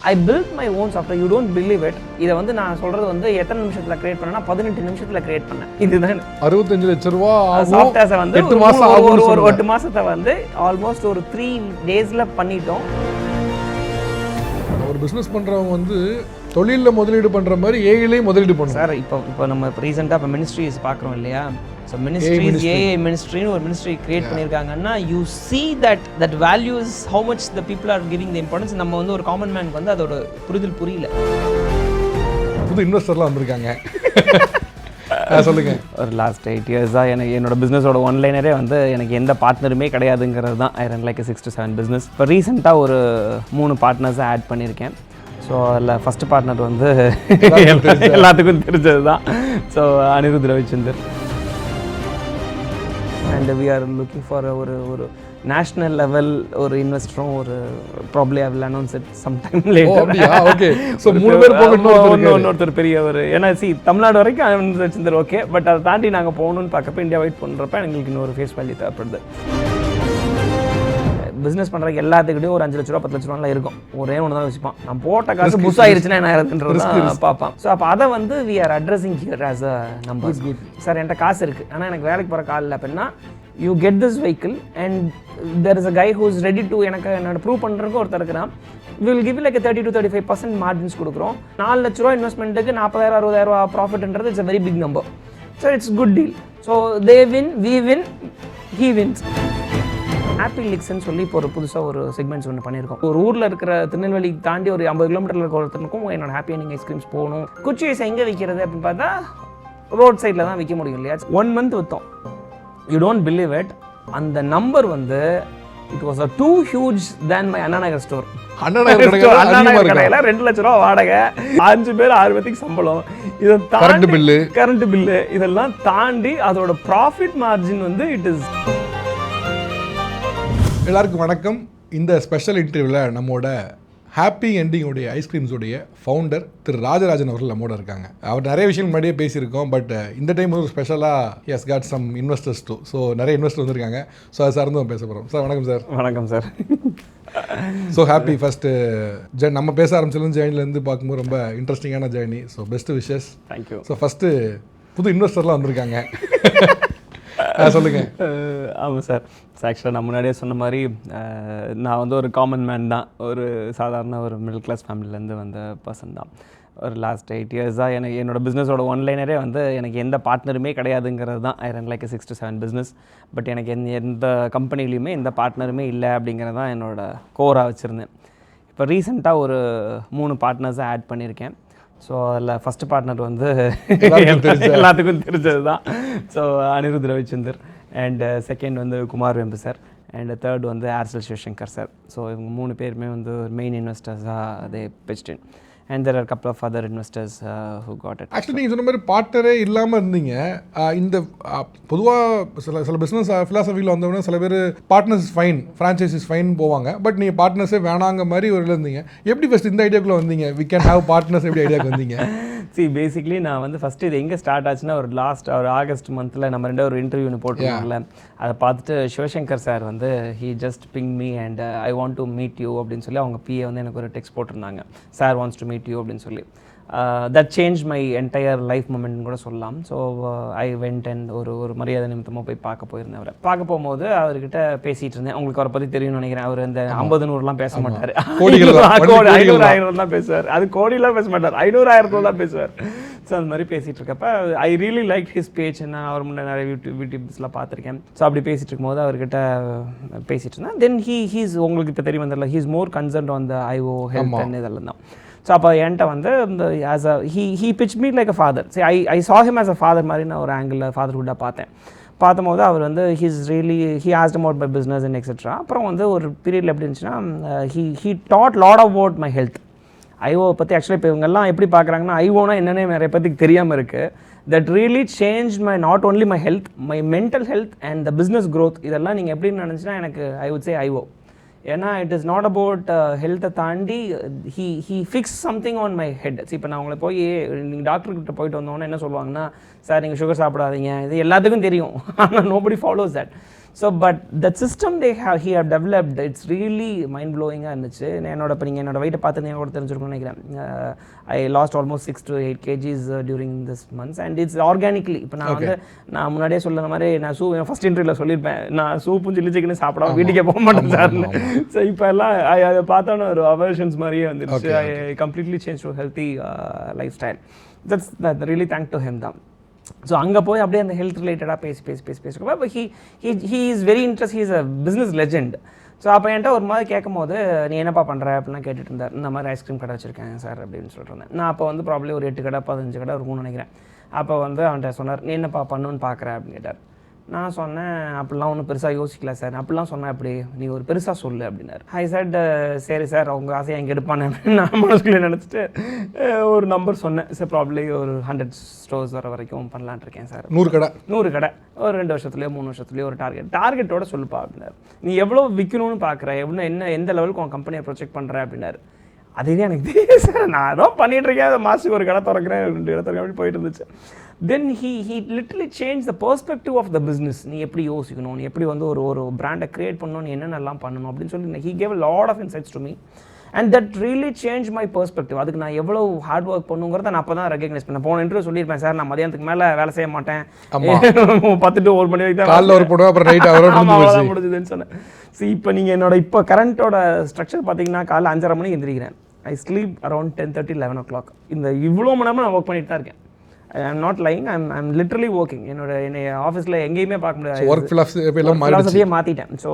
I built my own software. You don't believe it. இதை வந்து நான் சொல்றது வந்து எத்தனை நிமிஷத்துல கிரியேட் பண்ணேன்னா 18 நிமிஷத்துல கிரியேட் பண்ணேன். இதுதான் 65 லட்சம் ரூபா சாஃப்ட்வேர்ஸை வந்து 8 மாசம் ஒரு 8 மாசத்தை வந்து ஆல்மோஸ்ட் ஒரு 3 டேஸ்ல பண்ணிட்டோம். ஒரு பிசினஸ் பண்றவங்க வந்து தொழிலில் முதலீடு பண்ற மாதிரி ஏஐலையும் முதலீடு பண்ணும் சார். இப்போ நம்ம ரீசெண்டாக இப்போ மினிஸ்ட்ரிஸ் பார்க்குறோம் இல்லையா? ஸோ மினிஸ்ட்ரிஸ் ஏஐ மினிஸ்ட்ரின்னு ஒரு மினிஸ்ட்ரி கிரியேட் பண்ணியிருக்காங்கன்னா you see that values how much the people are giving the importance. நம்ம வந்து ஒரு காமன் மேனுக்கு வந்து அதோட புரிதல் புரியல. புது இன்வெஸ்டர்லாம் வந்திருக்காங்க. சொல்லுங்க. ஒரு லாஸ்ட் 8 இயர்ஸாக எனக்கு என்னோட பிஸ்னஸோட ஒன்லைனரே வந்து எனக்கு எந்த பார்ட்னருமே கிடையாதுங்கிறது தான். I run like 6 to 7 business. இப்போ ரீசெண்டாக ஒரு 3 பார்ட்னர்ஸை ஆட் பண்ணியிருக்கேன். ஸோ அதில் ஃபஸ்ட்டு பார்ட்னர் வந்து எல்லாத்துக்கும் தெரிஞ்சது தான். So Anirudh Ravichander. And we are looking for ஒரு நேஷ்னல் லெவல் ஒரு இன்வெஸ்டரும் ஒரு probably I will announce it some time later. Okay. So 3 பேர் இன்னொருத்தர் பெரியவர். ஏன்னா தமிழ்நாடு வரைக்கும் அனிருத் ரவிச்சந்தர் ஓகே. பட் அதை தாண்டி நாங்கள் போகணுன்னு பார்க்கப்ப இந்தியா வெயிட் பண்ணுறப்ப எங்களுக்கு இன்னொரு ஃபேஸ் வேல்யூ தேவைப்படுது. பிஸ்னஸ் பண்ணுறதுக்கு எல்லாத்துக்கிட்டையும் ஒரு 5 லட்ச ரூபா 10 லட்ச ரூபாலாம் இருக்கும். ஒரே ஒன்று தான் வச்சுப்பான். நான் போட்ட காசு புஷ் ஆயிருச்சுன்னா என்ன ஆயிருதுன்றது பார்ப்பான். ஸோ அப்போ அதை வந்து we are addressing here as a numbers. Sir என்கிட்ட காசு இருக்குது, ஆனால் எனக்கு வேலைக்கு போகிற கால் இல்லை அப்படின்னா you get this vehicle and there is a guy who is ready to எனக்கு என்னோட ப்ரூவ் பண்ணுறதுக்கு ஒருத்தர் இருக்கிறான். Will give like 30 to 35% margins கொடுக்குறோம். 4 லட்ச ரூபா இன்வெஸ்ட்மெண்ட்டுக்கு 40,000 60,000 ப்ராஃபிட்ன்றது it's a very big number. So it's good deal. So they win, we win, he wins. Happy லிக்ஸ்ன்னு சொல்லி இப்போ ஒரு புதுசாக ஒரு செக்மெண்ட்ஸ் ஒன்று பண்ணியிருக்கோம். ஒரு ஊரில் இருக்கிற திருநெல்வேலி தாண்டி ஒரு 50 கிலோமீட்டரில் இருக்கிற ஒருத்தனுக்கும் என்னோட ஹாப்பி எண்டிங் ஐஸ்கிரீம்ஸ் போகணும். குச்சி ஐஸ் எங்கே விற்கிறது அப்படின்னு பார்த்தா ரோட் சைடில் தான் விற்க முடியும் இல்லையா? 1 month விற்றோம். You don't believe it. அந்த நம்பர் வந்து it was a too huge than my Anna Nagar store. Anna Nagar கடையில் 2 லட்ச ரூபா வாடகை, 5 பேர் 6 பேருக்கு சம்பளம், இதை தாண்டி கரண்ட் பில்லு இதெல்லாம் தாண்டி அதோட ப்ராஃபிட் மார்ஜின் வந்து இட் இஸ். எல்லாருக்கும் வணக்கம். இந்த ஸ்பெஷல் இன்டர்வியூவில் நம்மோட ஹாப்பி எண்டிங்குடைய ஐஸ்கிரீம்ஸுடைய ஃபவுண்டர் திரு ராஜராஜன் அவர்கள் நம்மோட இருக்காங்க. அவர் நிறைய விஷயங்கள் முன்னாடியே பேசியிருக்கோம். பட் இந்த டைம் ஒரு ஸ்பெஷலாக yes got some investors too. So நிறைய இன்வெஸ்டர் வந்திருக்காங்க. ஸோ அது சார்ந்து பேச போகிறோம். சார் வணக்கம் சார். வணக்கம் சார். ஸோ ஹாப்பி ஃபஸ்ட்டு நம்ம பேச ஆரம்பிச்சிலும் ஜேர்னிலேருந்து பார்க்கும்போது ரொம்ப இன்ட்ரெஸ்டிங்கான journey. So best wishes. Thank you. So first புது இன்வெஸ்டர்லாம் வந்திருக்காங்க. சொல்லுங்கள். ஆமாம் சார். ஆக்சுவலாக நான் முன்னாடியே சொன்ன மாதிரி நான் வந்து ஒரு காமன் மேன் தான். ஒரு சாதாரண ஒரு மிடில் கிளாஸ் ஃபேமிலியிலேருந்து வந்த பர்சன் தான். ஒரு லாஸ்ட் 8 இயர்ஸாக எனக்கு என்னோடய பிஸ்னஸோட ஒன்லைனரே வந்து எனக்கு எந்த பார்ட்னருமே கிடையாதுங்கிறது தான். I run like 6 to 7 business. But எனக்கு எந்த கம்பெனிலையுமே எந்த பார்ட்னருமே இல்லை அப்படிங்கிறது தான் என்னோடய கோராக வச்சுருந்தேன். இப்போ ரீசெண்டாக ஒரு 3 பார்ட்னர்ஸை ஆட் பண்ணியிருக்கேன். ஸோ அதில் ஃபஸ்ட்டு பார்ட்னர் வந்து எல்லாத்துக்கும் தெரிஞ்சது தான். So Anirudh Ravichander. And second வந்து Kumar Vembu sir. And third வந்து ஏர்செல் சிவசங்கர் சார். ஸோ இவங்க 3 பேருமே வந்து மெயின் இன்வெஸ்டர்ஸாக அதே பெஸ்டின். And there are couple of other investors who got it. Actually நீங்கள் சொன்ன மாதிரி பார்ட்னரே இல்லாமல் இருந்தீங்க. இந்த பொதுவாக சில பிஸ்னஸ் ஃபிலாசபியில் வந்தவொடனே சில பேர் பார்ட்னர்ஸ் ஃபைன், ஃப்ரான்ச்சைசிஸ் ஃபைன் போவாங்க. பட் நீங்கள் பார்ட்னர்ஸே வேணாங்க மாதிரி ஒரு இருந்தீங்க. எப்படி ஃபஸ்ட் இந்த ஐடியாக்குள்ளே வந்தீங்க? வி கேன் ஹேவ் பார்ட்னர்ஸ் எப்படி ஐடியாவுக்கு வந்தீங்க? பேசிக்லி நான் வந்து ஃபஸ்ட்டு இது எங்கே ஸ்டார்ட் ஆச்சுன்னா ஒரு ஆகஸ்ட் மந்தில் நம்ம ஒரு இன்டர்வியூ போட்டுருக்கோம்ல. அதை பார்த்துட்டு சிவசங்கர் சார் வந்து he just ping me and I want to meet you அப்படின்னு சொல்லி அவங்க பிஏ வந்து எனக்கு ஒரு டெக்ஸ்ட் போட்டிருந்தாங்க. Sir wants to meet you அப்படின்னு சொல்லி. That change my entire life மூமெண்ட்னு கூட சொல்லலாம். ஸோ ஐ வெண்ட் அண்ட் ஒரு மரியாதை நிமித்தமாக போய் போயிருந்தேன். அவரை பார்க்க போகும்போது அவர்கிட்ட பேசிகிட்டு இருந்தேன். உங்களுக்கு அவரை பற்றி தெரியும்னு நினைக்கிறேன். அவர் இந்த 50 100லாம் பேச மாட்டார். 500 1000 தான் பேசுவார். அது கோடிலாம் பேச மாட்டார், 500 1000 தான் பேசுவார். ஸோ அந்த மாதிரி பேசிகிட்டு இருக்கப்ப I really like his page. நான் அவர் முன்னே நிறைய யூடியூப்ஸ்லாம் பார்த்துருக்கேன். ஸோ அப்படி பேசிகிட்டு இருக்கும்போது அவர்கிட்ட பேசிகிட்டு இருந்தேன். தென் ஹீஸ் உங்களுக்கு இப்போ தெரியும் வந்தில்ல, he's more concerned on the IO health and இதெல்லாம் தான். ஸோ அப்போ என்கிட்ட வந்து இந்த as a he pitch me like a father. சரி, ஐ சா ஹிம் ஆஸ் அ ஃபாதர் மாதிரி நான் ஒரு ஆங்கிளில் ஃபாதர்ஹுட்டாக பார்த்தபோது அவர் வந்து he asked about my business and etcetera. அப்புறம் வந்து ஒரு பீரியடில் எப்படி இருந்துச்சுன்னா he taught lot about my health. ஐஓவை பற்றி ஆக்சுவலாக இப்போ இவங்கெல்லாம் எப்படி பார்க்குறாங்கன்னா ஐஓனா என்னென்ன நிறைய பேருக்கு தெரியாமல் இருக்குது. That really change my not only my health, my mental health and the business growth. இதெல்லாம் நீங்கள் எப்படின்னு நினச்சின்னா எனக்கு ஐ வுட் சே ஐஓ. ஏன்னா இட் இஸ் நாட் அபவுட் ஹெல்த்தை தாண்டி he fix something on my head. இப்போ நான் உங்களை போய் நீங்கள் டாக்டர்கிட்ட போயிட்டு வந்தோன்னே என்ன சொல்லுவாங்கன்னா, சார் நீங்கள் சுகர் சாப்பிடாதீங்க, இது எல்லாத்துக்கும் தெரியும், ஆனால் nobody follows that. So but that system he have developed, it's really mind ப்ளோயிங்காக இருந்துச்சு. என்னோட இப்போ நீங்கள் என்னோட வெயிட்டை பார்த்து கூட தெரிஞ்சிருக்கும்னு நினைக்கிறேன். I lost almost 6 to 8 kgs during this months and it's organically. இப்போ நான் வந்து நான் முன்னாடியே சொல்லுற மாதிரி நான் ஃபர்ஸ்ட் இன்டர்வியூவில் சொல்லியிருப்பேன், நான் சூப்பும் சில்லி சிக்கனும் சாப்பிடாம வீட்டுக்கே போக மாட்டேன் சார்னு. ஸோ இப்போ எல்லாம் அதை பார்த்தோன்னு ஒரு அவர்ஷன்ஸ் மாதிரியே வந்துருச்சு. I completely change to healthy lifestyle. That's really thank to him தான். ஸோ அங்கே போய் அப்படியே அந்த ஹெல்த் ரிலேட்டடாக பேசிருக்கோம். He is very interest, he is a business legend. So அப்போ என்கிட்ட ஒரு மாதிரி கேட்கும் போது நீ என்னப்பா பண்ணுற அப்படிலாம் கேட்டுட்டு இருந்தார். இந்த மாதிரி ஐஸ்கிரீம் கடை வச்சுருக்கேன் சார் அப்படின்னு சொல்லிட்டு இருந்தேன். நான் அப்போ வந்து ப்ராப்ளி ஒரு 8 கடை 15 கடை இருக்கும்னு நினைக்கிறேன். அப்போ வந்து அவன்கிட்ட சொன்னார், நீ என்னப்பா பண்ணுன்னு பார்க்குற அப்படின்னு கேட்டார். நான் சொன்னேன், அப்படிலாம் ஒன்றும் பெருசாக யோசிக்கல சார். அப்படிலாம் சொன்னேன், அப்படி நீ ஒரு பெருசாக சொல்லு அப்படின்னாரு. ஐ சார் சரி சார் அவங்க ஆசையை எங்கே எடுப்பானே அப்படின்னு நான் மனசுக்குள்ளே நினச்சிட்டு ஒரு நம்பர் சொன்னேன். சார் ப்ராப்ளி ஒரு 100 ஸ்டோர்ஸ் வர வரைக்கும் பண்ணலான் இருக்கேன் சார். 100 கடை ஒரு 2 வருஷத்துலேயோ 3 வருஷத்துலேயோ ஒரு டார்கெட்டோட சொல்லுப்பா அப்படின்னாரு. நீ எவ்வளோ விற்கணும்னு பார்க்குற, எந்த லெவலுக்கு உன் கம்பெனியை ப்ரொஜெக்ட் பண்ணுற அப்படின்னாரு. அதுவே எனக்கு தெரியும் சார், நான் ஏதோ பண்ணிட்டு இருக்கேன், மாதத்துக்கு ஒரு கடை திறக்கிறேன் 2 கடை திறக்கிறேன் அப்படி போயிட்டு இருந்துச்சு. தென் he literally changed the perspective of the business. நீ எப்படி யோசிக்கணும், நீ எப்படி வந்து ஒரு பிராண்டை கிரியேட் பண்ணணும், நீ என்னென்னலாம் பண்ணணும் அப்படின்னு சொல்லி he gave a lot of insights to me and that really changed my perspective. அதுக்கு நான் எவ்வளோ ஹார்ட் ஒர்க் பண்ணுங்கிறத நான் அப்போ தான் ரெகக்னைஸ் பண்ணேன். போன இன்டர்வியூ சொல்லியிருப்பேன் சார், நான் மதியானத்துக்கு மேலே வேலை செய்ய மாட்டேன், 10 to 1 மணி வரைக்கும் காலைல ஒரு போடுவேன் அப்புறம் நைட் அவரோட முடிஞ்சுதுன்னு சொன்னேன். ஸோ இப்போ நீங்கள் என்னோட இப்போ கரண்ட்டோட ஸ்ட்ரக்சர் பார்த்தீங்கன்னா காலைல 5:30 மணிக்கு எந்திரிக்கிறேன். I sleep around 10:30 11 o'clock. இந்த இவ்வளோ மணி நேரம் நான் ஒர்க் பண்ணிட்டு தான் இருக்கேன். I'm not lying, I'm literally working. என்னோட ஆஃபீஸில் எங்கேயுமே பார்க்க முடியாது. ஒர்க் ஃபிலாசபியை மாற்றிட்டேன். ஸோ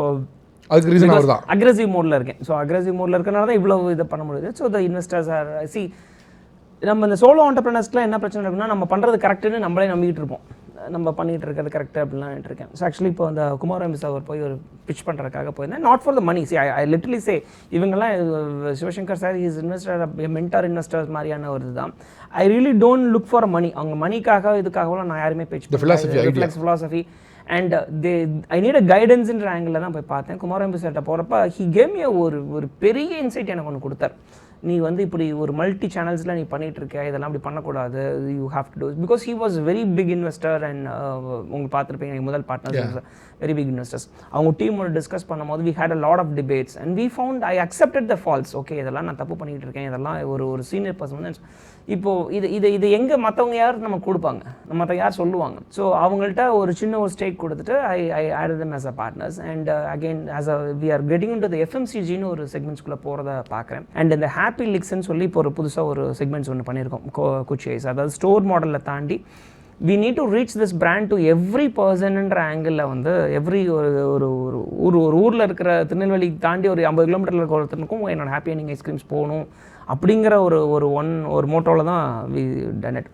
அதுக்கு ரீசன் அவர் தான் அக்ரெசிவ் மோடில் இருக்கேன். ஸோ அக்ரெசிவ் மோடில் இருக்கனால தான் இவ்வளோ இதை பண்ண முடியுது. ஸோ த இன்வெஸ்டர்ஸ் ஆர் நம்ம இந்த சோலோ ஆண்டர்பிரினர்ஸ்க்குலாம் என்ன பிரச்சனை இருக்குன்னா, நம்ம பண்ணுறது கரெக்டுன்னு நம்மளே நம்பிக்கிட்டு இருப்போம். நம்ம பண்ணிகிட்டு இருக்கிறது கரெக்டாக அப்படிலாம் இருக்கேன். ஸோ ஆக்சுவலி இப்போ அந்த குமார் எம்பிஸ் அவர் போய் ஒரு பிச் பண்ணுறதுக்காக போயிருந்தேன். Not for the money. I literally say இவங்கெல்லாம் Sivasankar sir is investor, mentor investors மாதிரியான ஒரு இதுதான். I really don't look for money. அவங்க மணிக்காக இதுக்காகலாம் நான் யாருமே பேச்சு philosophy and I need a கைடன்ஸ்ன்ற ஆங்கிளில் தான் போய் பார்த்தேன். குமார் எம்பிஸ்கிட்ட போகிறப்ப ஹி கேம் மீ ஒரு பெரிய இன்சைட் எனக்கு ஒன்று கொடுத்தார். நீ வந்து இப்படி ஒரு மல்டி சேனல்ஸில் நீ பண்ணிகிட்டு இருக்க, இதெல்லாம் அப்படி பண்ணக்கூடாது, you have to do because he was very big investor and உங்களுக்கு பார்த்துருப்பீங்க எனக்கு முதல் பார்ட்னர்ஸ் வெரி பிக் இன்வெஸ்டர்ஸ். அவங்க டீமோட டிஸ்கஸ் பண்ணும்போது we had a lot of debates and we found I accepted the faults. Okay இதெல்லாம் நான் தப்பு பண்ணிகிட்டு இருக்கேன், இதெல்லாம் ஒரு சீனியர் பர்சன். இப்போது இது எங்கே மற்றவங்க யார் நமக்கு கொடுப்பாங்க, மற்ற யார் சொல்லுவாங்க. ஸோ அவங்கள்ட்ட ஒரு சின்ன ஒரு ஸ்டேக் கொடுத்துட்டு I added them as a partners and again as a we are getting into the எஃப்எம்சிஜின்னு ஒரு செக்மெண்ட்ஸ்குள்ளே போகிறத பார்க்குறேன். அண்ட் இந்த ஹாப்பி லிக்ஸ்ன்னு சொல்லி இப்போ ஒரு புதுசாக ஒரு செக்மெண்ட்ஸ் ஒன்று பண்ணியிருக்கோம் குச்சி ஐஸ். அதாவது ஸ்டோர் மாடலில் தாண்டி we need to reach this brand to every person என்ற ஆங்கிளில் வந்து எவ்ரி ஒரு ஊரில் இருக்கிற திருநெல்வேலி தாண்டி ஒரு 50 கிலோமீட்டரில் இருக்கிற ஒருத்தனுக்கும் என்னோட ஹாப்பி எண்டிங் ஐஸ்கிரீம்ஸ் போகணும் அப்படிங்கிற ஒரு மோட்டோவில் தான் வி டன் இட்.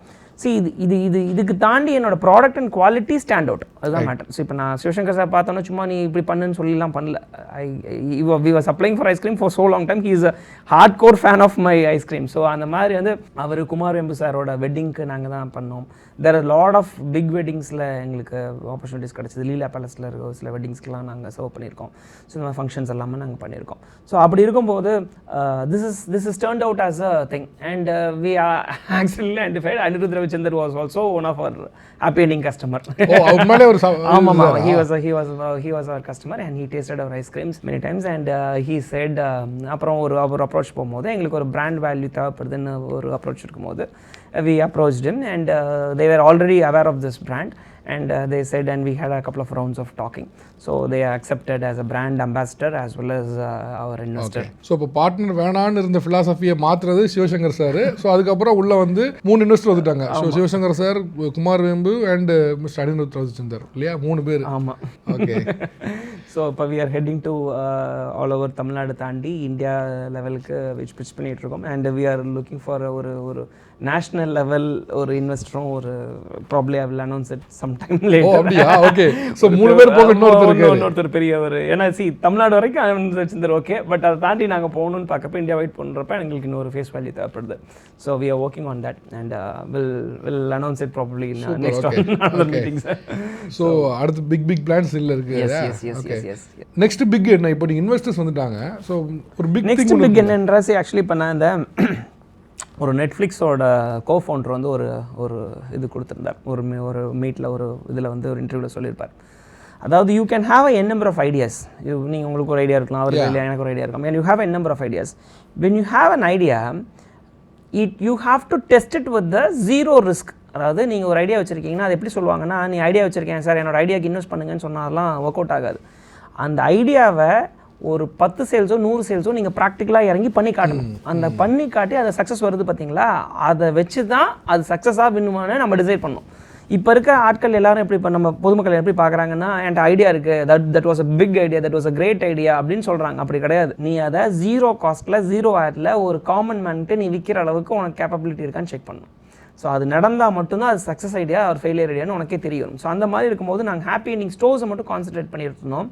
இதுக்கு தாண்டி என்னோட product and quality stand out, அதுதான் மேட்டர். ஸோ இப்போ நான் சிவசங்கர் சார் பார்த்தோன்னா சும்மா நீ இப்படி பண்ணுன்னு சொல்லிலாம் பண்ணல. We was supplying for ice cream for so long time. He is a hard core fan of my ice cream. So அந்த மாதிரி வந்து அவர் குமார் எம்பு சாரோட வெட்டிங்க்கு நாங்கள் தான் பண்ணோம். There are lot of big வெட்டிங்ஸில் எங்களுக்கு ஆப்பர்ச்சுனிட்டிஸ் கிடச்சிது. லீலா பேலஸில் இருக்க சில வெட்டிங்ஸ்க்கெலாம் நாங்கள் சர்வ் பண்ணியிருக்கோம். ஸோ இந்த மாதிரி ஃபங்க்ஷன்ஸ் எல்லாமே நாங்கள் பண்ணியிருக்கோம். ஸோ அப்படி இருக்கும்போது this is turned out as a thing and we are actually identified Anirudh Ravichander was also one of our happy ending customer. He was our customer and he tasted our ice creams many times and he said அப்புறம் அவர் approach போகும்போது எங்களுக்கு ஒரு brand value தேவைப்படுதுன்னு ஒரு approach இருக்கும்போது we approached him and they were already aware of this brand and they said and we had a couple of rounds of talking, so they accepted as a brand ambassador as well as our investor. So இப்போ partner வேணான்னு இருந்த ஃபிலாசபியை மாற்றுறது Sivasankar sir. So அதுக்கப்புறம் உள்ள வந்து 3 investor வந்துட்டாங்க. So Sivasankar sir, Kumar வேம்பு and mister Anirudh Ravichander இல்லையா, 3 பேர். ஆமாம். ஓகே. ஸோ இப்போ we are heading to all over Tamil Nadu தாண்டி இந்தியா லெவலுக்கு பிச் பண்ணிகிட்டு இருக்கோம் and we are looking for ஒரு நேஷனல் லெவல் ஒரு இன்வெஸ்டரும் ஒரு probably I will announce it some time later. அப்படியே ஓகே. ஸோ 3 பேர் போக இன்னொருத்தர் பெரிய ஒரு ஏன்னா தமிழ்நாடு வரைக்கும் அனௌன்ஸ் வச்சிருந்தார். ஓகே, பட் அதை தாண்டி நாங்கள் போகணும்னு பார்க்கப்ப இந்தியா வெயிட் பண்ணுறப்ப எங்களுக்கு இன்னொரு ஃபேஸ் வேல்யூ தேவைப்படுது. So we are working on that and will announce it probably next meetings. So அடுத்து பிக் பிளான்ஸ் இல்லை இருக்கு. நெக்ஸ்ட் பிக் என்ன, இப்போ நீங்கள் இன்வெஸ்டர்ஸ் வந்துட்டாங்க. ஸோ ஒரு நெக்ஸ்ட் பிக் என்னன்ற ஆக்சுவலி இப்போ நான் இந்த ஒரு நெட்ஃப்ளிக்ஸோட கோஃபவுண்டர் வந்து ஒரு இது கொடுத்துருந்தார். ஒரு மீட்டில் ஒரு இதில் வந்து ஒரு இன்டர்வியூவில் சொல்லியிருப்பார். அதாவது you can have a n number of ideas. நீங்கள் உங்களுக்கு ஒரு ஐடியா இருக்கலாம், அவருக்கு இல்லையா, எனக்கு ஒரு ஐடியா இருக்கலாம். and you have a number of ideas. when you have an idea, you have to test it with the zero risk. அதாவது நீங்கள் ஒரு ஐடியா வச்சுருக்கீங்கன்னா அது எப்படி சொல்லுவாங்கன்னா, நீ ஐடியா வச்சுருக்கேன் சார், என்னோட ஐடியாவுக்கு இன்வெஸ்ட் பண்ணுங்கன்னு சொன்னாலாம் ஒர்க் அவுட் ஆகாது. அந்த ஐடியாவை ஒரு 10 சேல்ஸோ 100 சேல்ஸோ நீங்கள் ப்ராக்டிக்கலாக இறங்கி பண்ணி காட்டணும். அந்த பண்ணி காட்டி அது சக்ஸஸ் வருது பார்த்தீங்களா, அதை வச்சு தான் அது சக்ஸஸாக வின்னுமானு நம்ம டிசைட் பண்ணணும். இப்போ இருக்க ஆட்கள் எல்லாரும் எப்படி, இப்போ நம்ம பொதுமக்கள் எப்படி பார்க்குறாங்கன்னா, என்கிட்ட ஐடியா இருக்குது, that was a big idea, that was a great idea அப்படின்னு சொல்கிறாங்க. அப்படி கிடையாது. நீ அதை ஜீரோ காஸ்ட்டில் ஜீரோ ஆட்டில் ஒரு காமன் மேன்ட்டு நீ விற்கிற அளவுக்கு உனக்கு கேப்பபிலிட்டி இருக்கான்னு செக் பண்ணணும். ஸோ அது நடந்தால் மட்டும்தான் அது சக்ஸஸ் ஐடியா ஒரு ஃபெயிலியர் ஐடியான்னு உனக்கே தெரியும். ஸோ அந்த மாதிரி இருக்கும்போது நாங்கள் ஹாப்பி எண்டிங் ஸ்டோர்ஸை மட்டும் கான்சன்ட்ரேட் பண்ணிட்டு இருந்தோம்.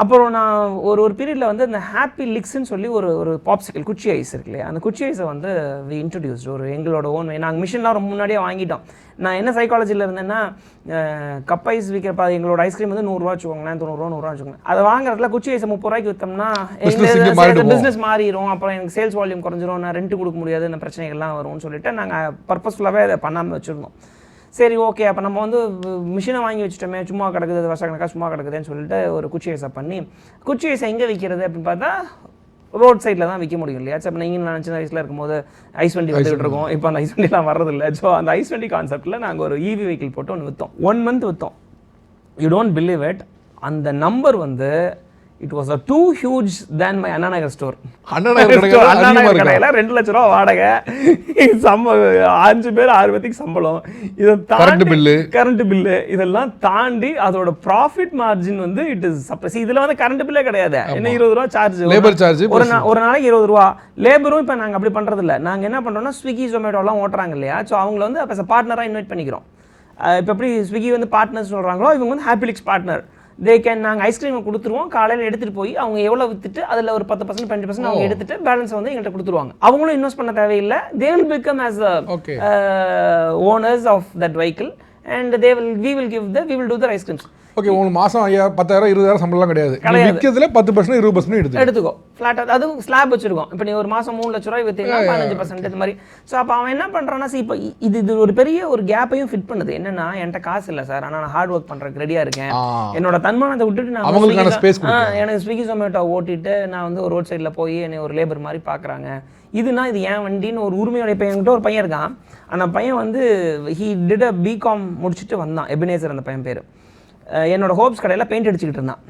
அப்புறம் நான் ஒரு பீரியடில் வந்து இந்த ஹாப்பி லிக்ஸ்ன்னு சொல்லி ஒரு பாப்சிக்கல் குச்சி ஐஸ் இருக்கு இல்லையா, அந்த குச்சி ஐஸை வந்து வி இன்ட்ரடியூஸ்ட் ஒரு எங்களோட ஓன். நாங்கள் மிஷின்லாம் ரொம்ப முன்னாடியே வாங்கிட்டோம். நான் என்ன சைக்காலஜியில் இருந்தேன்னா, கப் ஐஸ் விற்கிறப்ப எங்களோட ஐஸ்கிரீம் வந்து 100 ரூபா வச்சுக்கோங்களேன், 90 ரூபா 100 ரூபா வச்சுக்கோங்க. அதை வாங்குறதுல குச்சி ஐஸை 30 ரூபாய்க்கு விற்றோம்னா பிஸ்னஸ் மாறிடும், அப்புறம் எனக்கு சேல்ஸ் வால்யூம் குறைஞ்சிரும், நான் ரெண்ட் கொடுக்க முடியாது, இந்த பிரச்சனைகள்லாம் வரும்னு சொல்லிட்டு நாங்கள் பர்பஸ்ஃபுல்லாகவே அதை பண்ணாமல் வச்சுருந்தோம். சரி ஓகே, அப்போ நம்ம வந்து மிஷினை வாங்கி வச்சுட்டோமே, சும்மா கிடக்குது, வருஷக்கணக்காக சும்மா கிடக்குதுன்னு சொல்லிட்டு ஒரு குச்சி ஐஸை பண்ணி, குச்சி ஐஸை எங்கே விற்கிறது அப்படின்னு பார்த்தா ரோட் சைடில் தான் விற்க முடியும் இல்லையா. இப்போ நீங்கள் நான் சின்ன வயசில் இருக்கும்போது ஐஸ் வண்டி வந்துகிட்டு இருக்கோம், இப்போ அந்த ஐஸ் வண்டிலாம் வர்றதில்லை. ஸோ அந்த ஐஸ் வண்டி கான்செப்ட்டில் நாங்கள் ஒரு EV வெஹிக்கிள் போட்டு ஒன்று விற்றோம். 1 month விற்றோம். யூ டோன்ட் பிலீவ் இட், அந்த நம்பர் வந்து it was too huge than my Anna Nagar store. Anna Nagar கடையில் 2 லட்ச ரூபா வாடகை, 5 பேர் 6 பேருக்கு சம்பளம், இதை தாண்டி கரண்ட் பில்லு இதெல்லாம் தாண்டி அதோட ப்ராஃபிட் மார்ஜின் வந்து இட் இஸ் சப்ரஸ். இதில் வந்து கரண்ட் பில்லே கிடையாது, என்ன 20 ரூபா சார்ஜ், லேபர் சார்ஜ், ஒரு நாளைக்கு 20 ரூபா. லேபரும் இப்போ நாங்கள் அப்படி பண்ணுறது இல்லை. நாங்கள் என்ன பண்ணுறோம்னா, ஸ்விக்கி ஜொமேட்டோலாம் ஓட்டுறாங்க இல்லையா, ஸோ அவங்கள வந்து அப்போ பார்ட்னராக இன்வைட் பண்ணிக்கிறோம். இப்போ எப்படி ஸ்விக்கி வந்து பார்ட்னர்ஸ் சொல்கிறாங்களோ, இவங்க வந்து ஹாப்பிலிக்ஸ் பார்ட்னர். நாங்கள் ஐஸ்கிரீமை கொடுத்துருவோம், காலையில் எடுத்துகிட்டு போய் அவங்க எவ்வளோ விற்றுட்டு அதில் ஒரு 10% 20% அவங்க எடுத்துட்டு பேலன்ஸ் வந்து எங்கள்கிட்ட கொடுத்துருவாங்க. அவங்களும் இன்வெஸ்ட் பண்ண தேவையில்லை. They will become as owners of that vehicle and we will do the ice creams. Okay, உங்களுக்கு மாதம் 10,000 20,000 சம்பளம்லாம் கிடையாது. விற்கிறதுல 10% 20% எடுத்துக்கோ ஃப்ளாட்டாக. அதுவும் ஸ்லாப் வச்சிருக்கோம். இப்போ நீ ஒரு மாதம் 3 லட்ச ரூபாய் விற்றீங்கன்னா 15% இது மாதிரி. ஸோ அப்போ அவன் என்ன பண்ணுறான்னா, இப்போ இது ஒரு பெரிய ஒரு கேப்பையும் ஃபிட் பண்ணுது. என்னன்னா, என்கிட்ட காசு இல்லை சார், ஆனால் நான் ஹார்ட் ஒர்க் பண்ணுறதுக்கு ரெடியாக இருக்கேன், என்னோட தன்மானத்தை விட்டுட்டு நான் எனக்கு ஸ்விக்கி ஜொமேட்டோ ஓட்டிட்டு நான் வந்து ஒரு ரோட் சைடில் போய் என்னை ஒரு லேபர் மாதிரி பார்க்குறாங்க. இது ஏன் வண்டின்னு ஒரு உரிமையோட. இப்போ என்கிட்ட ஒரு பையன் இருக்கான். அந்த பையன் வந்து he did a BCom முடிச்சுட்டு வந்தான், எபினேசர் அந்த பையன் பேர். என்னோட ஹோப்ஸ் கடையில் பெயிண்ட் அடிச்சுக்கிட்டு இருந்தான்.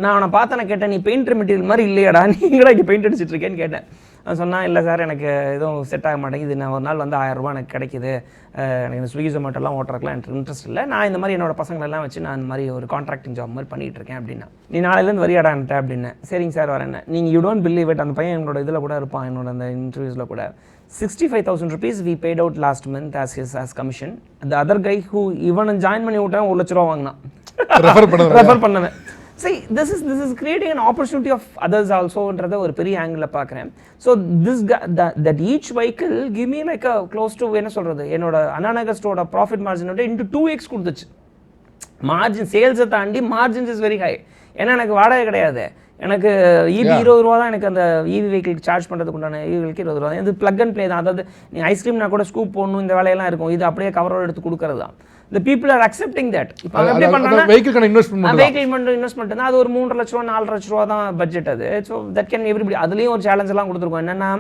நான் அவனை பார்த்தேன், கேட்டேன், நீ பெயிண்டர் மெட்டீரியல் மாதிரி இல்லையாடா, நீங்களா இங்கே பெயிண்ட் அடிச்சுட்டு இருக்கேன்னு கேட்டேன். நான் சொன்னால், இல்லை சார் எனக்கு எதுவும் செட் ஆக மாட்டேங்குது, நான் ஒரு நாள் வந்து 1000 ரூபா எனக்கு கிடைக்குது, எனக்கு இந்த ஸ்விக்கி ஜொமேட்டோலாம் ஓட்டுறதுக்குலாம் எனக்கு இன்ட்ரெஸ்ட் இல்லை, நான் இந்த மாதிரி என்னோட பசங்களெல்லாம் வச்சு நான் இந்த மாதிரி ஒரு கான்ட்ராக்டிங் ஜாப் மாதிரி பண்ணிகிட்டு இருக்கேன் அப்படின்னா. நீ நாளையிலேருந்து வரியாடான்ட்ட அப்படின்னேன். சரிங்க சார் வரேன். நீங்கள் யூ டோன்ட் பிலீவ் இட், அந்த பையன் என்னோட இதில் கூட இருப்பான், என்னோட அந்த இன்டர்வியூஸில் கூட 65,000 rupees we paid out last month as commission. The other guy who இவனை ஜாயின் பண்ணி விட்டான் 1 லட்ச ரூபா வாங்கினான். ரெஃபர் பண்ணவன். See, this is creating an opportunity of others also ன்றத ஒரு பெரிய ஆங்கிள் பார்க்குறேன். So that each vehicle give me like a close to என்ன சொல்கிறது, என்னோட Anna Nagar ஸ்டோரோட profit மார்ஜினோட into 2x கொடுத்துச்சு. மார்ஜின் சேல்ஸை தாண்டி மார்ஜின்ஸ் இஸ் வெரி ஹை. ஏன்னா எனக்கு வாடகை கிடையாது, எனக்கு EV 20 ரூபா தான் எனக்கு அந்த EV வெஹிக்கிள் சார்ஜ் பண்ணுறதுக்கு உண்டான EV வெஹிக்கிள் 20 ரூபா. இது ப்ளக் அண்ட் ப்ளே தான். அதாவது நீ ஐஸ்கிரீம்னா கூட ஸ்கூப் போடணும், இந்த வேலையெல்லாம் இருக்கும், இது அப்படியே கவரோடு எடுத்து கொடுக்கறது தான். The people are accepting that. இப்போ எப்படி பண்ணுறாங்கன்னா, வெஹிக்கிள் இன்வெஸ்ட்மெண்ட் தான். அது ஒரு 3 லட்ச ரூபா 4 லட்ச ரூபா தான் பட்ஜெட் அது. So that can everybody. அதுலேயும் ஒரு சேலஞ்ச் எல்லாம் கொடுத்துருக்கோம். என்னென்னா,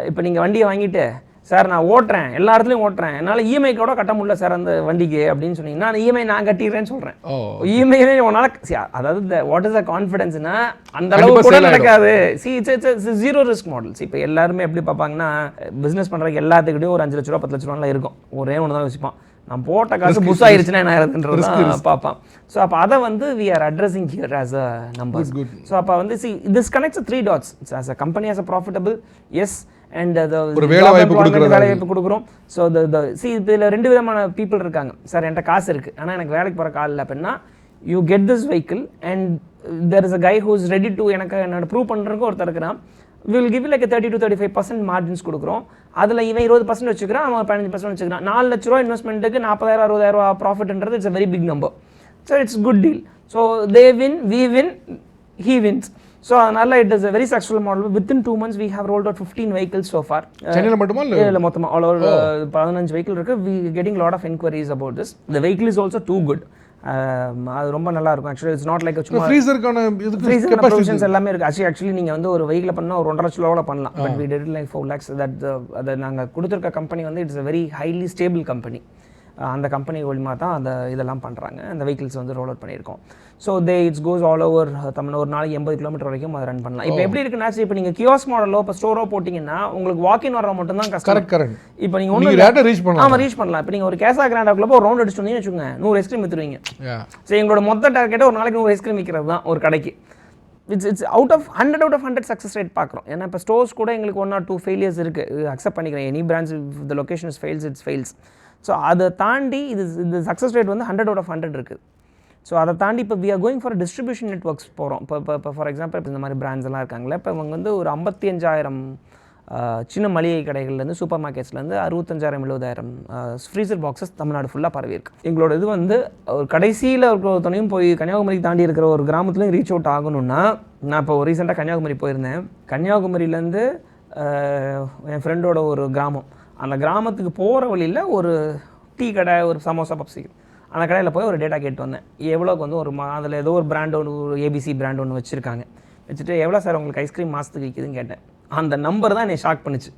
இப்போ நீங்கள் வண்டியை வாங்கிட்டு, சார் நான் ஓட்டுறேன், எல்லா இடத்துலையும் ஓட்டுறேன், என்னால் இஎம்ஐ கூட கட்ட முடியல சார் அந்த வண்டிக்கு அப்படின்னு சொன்னீங்கன்னா, நான் இஎம்ஐ நான் கட்டிடுறேன்னு சொல்கிறேன். இஎம்ஐ உன்னால், அதாவது வாட் இஸ் த கான்ஃபிடன்ஸ்னா, அந்த அளவுக்கு கூட நடக்காது. It's zero risk models. இப்போ எல்லாருமே எப்படி பார்ப்பாங்கன்னா, பிஸ்னஸ் பண்ணுறதுக்கு எல்லாத்துக்கிட்டையும் ஒரு 5 லட்ச ரூபா 10 லட்ச ரூபாலாம் இருக்கும். ஒரே ஒன்று தான் யோசிப்பான், நான் போட்ட காசு புஷ் ஆயிருச்சுன்னா என்ன ஆயிருதுன்றது பார்ப்பான். ஸோ அப்போ அதை வந்து we are addressing here as a numbers. So அப்போ வந்து this connects 3 dots. As a company as a profitable, yes, and வேலை வாய்ப்பு கொடுக்குறோம். ஸோ இதில் 2 விதமான பீப்புள் இருக்காங்க. சார் என்கிட்ட காசு இருக்குது, ஆனால் எனக்கு வேலைக்கு போகிற கால் இல்லை அப்படின்னா, you get this vehicle and there is a guy who is ready to எனக்கு என்னோட ப்ரூவ் பண்ணுறதுக்கு ஒருத்தர் இருக்கிறான். Will give like 30 to 35% margins கொடுக்குறோம். அதில் இவன் 20% வச்சுக்கிறான், அவன் 15% வச்சுக்கிறான். 4 லட்ச ரூபா இன்வெஸ்ட்மெண்ட்டுக்கு 40,000 60,000 ரூபா ப்ராஃபிட்ன்றது it's a very big number. So it's good deal. So they win, we win, he wins. So அதனால் it is a very successful model. Within 2 months we have rolled out 15 vehicles so far. சென்னையில் மட்டுமா இல்லை மொத்தமாக all over 15 vehicle இருக்குது. We getting lot of inquiries about this. The vehicle is also too good. அது ரொம்ப நல்லா இருக்கும். Actually it's not like சும்மா ஃப்ரீசருக்கான ஃப்ரீசர் ப்ரொவிஷன்ஸ் எல்லாமே இருக்குது. ஆக்சுவலி நீங்கள் வந்து ஒரு வெஹிக்கில் பண்ணால் ஒரு 1.5 லட்ச பண்ணலாம். But we did like 4 lakhs. அதை நாங்கள் கொடுத்துருக்க கம்பெனி வந்து it's a very highly stable company. அந்த கம்பெனி மூலிமா தான் அந்த இதெல்லாம் பண்ணுறாங்க. அந்த வெஹிக்கிள்ஸ் வந்து ரோல் அவுட் பண்ணியிருக்கோம். So it's goes all over Tamil. ஒரு நாளைக்கு 80 கிலோமீட்டர் வரைக்கும் அதை ரன் பண்ணலாம். இப்போ எப்படி இருக்குன்னா, இப்போ நீங்கள் கியோஸ் மாடலோ இப்போ ஸ்டோரோ போட்டிங்கன்னா உங்களுக்கு வாக்கின் வர மட்டும் தான் கஷ்டம். கரெக்ட். இப்போ நீங்கள் ஒன்று ரீச் பண்ணலாம். ஆமாம், ரீச் பண்ணலாம். இப்போ நீங்கள் ஒரு கேசா கிராண்டாக்குள்ள ஒரு ரவுண்ட் அடிச்சுட்டு வந்தீங்கன்னு வச்சுக்கோங்க, 100 ஐஸ்கிரீம் விற்றுருவீங்க. ஸோ எங்களோட மொத்த டார்கெட்டை ஒரு நாளைக்கு 100 ஐஸ்கிரீம் விற்கிறது தான் ஒரு கடைக்கு. It's out of 100 success rate பார்க்குறோம். ஏன்னா இப்போ ஸ்டோர்ஸ் கூட எங்களுக்கு 1 or 2 ஃபெயிலியர்ஸ் இருக்குது. அக்செப்ட் பண்ணிக்கிறேன். Any branch the location is fails, it's fails. So அதை தாண்டி இந்த சக்ஸஸ் ரேட் வந்து 100 இருக்குது. ஸோ அதை தாண்டி இப்போ we are going for distribution networks போகிறோம். இப்போ ஃபார் எக்ஸாம்பிள் இப்போ இந்த மாதிரி பிராண்ட்ஸ் எல்லாம் இருக்காங்களே, இப்போ இவங்க வந்து ஒரு 55,000 சின்ன மளிகை கடைகள்லேருந்து சூப்பர் மார்க்கெட்ஸ்லேருந்து 65,000-70,000 ஃப்ரீசர் பாக்ஸஸ் தமிழ்நாடு ஃபுல்லாக பரவி இருக்கு. எங்களோட இது வந்து ஒரு கடைசியில் ஒருத்தனையும் போய் கன்னியாகுமரிக்கு தாண்டி இருக்கிற ஒரு கிராமத்துலையும் ரீச் அவுட் ஆகணும்னா, நான் இப்போ ரீசெண்டாக கன்னியாகுமரி போயிருந்தேன். கன்னியாகுமரியிலேருந்து என் ஃப்ரெண்டோட ஒரு கிராமம், அந்த கிராமத்துக்கு போகிற வழியில் ஒரு டீ கடை, ஒரு சமோசா பப்ஸி, அந்த கடையில் போய் ஒரு டேட்டா கேட்டு வந்தேன். எவ்வளோக்கு வந்து அதில் ஏதோ ஒரு பிராண்ட் ஒன்று, ஒரு ஏபிசி பிராண்ட் ஒன்று வச்சுருக்காங்க. வச்சுட்டு எவ்வளோ சார் உங்களுக்கு ஐஸ்கிரீம் மாதத்துக்கு விற்கிதுன்னு கேட்டேன். அந்த நம்பர் தான் என்னை ஷாக் பண்ணிச்சு.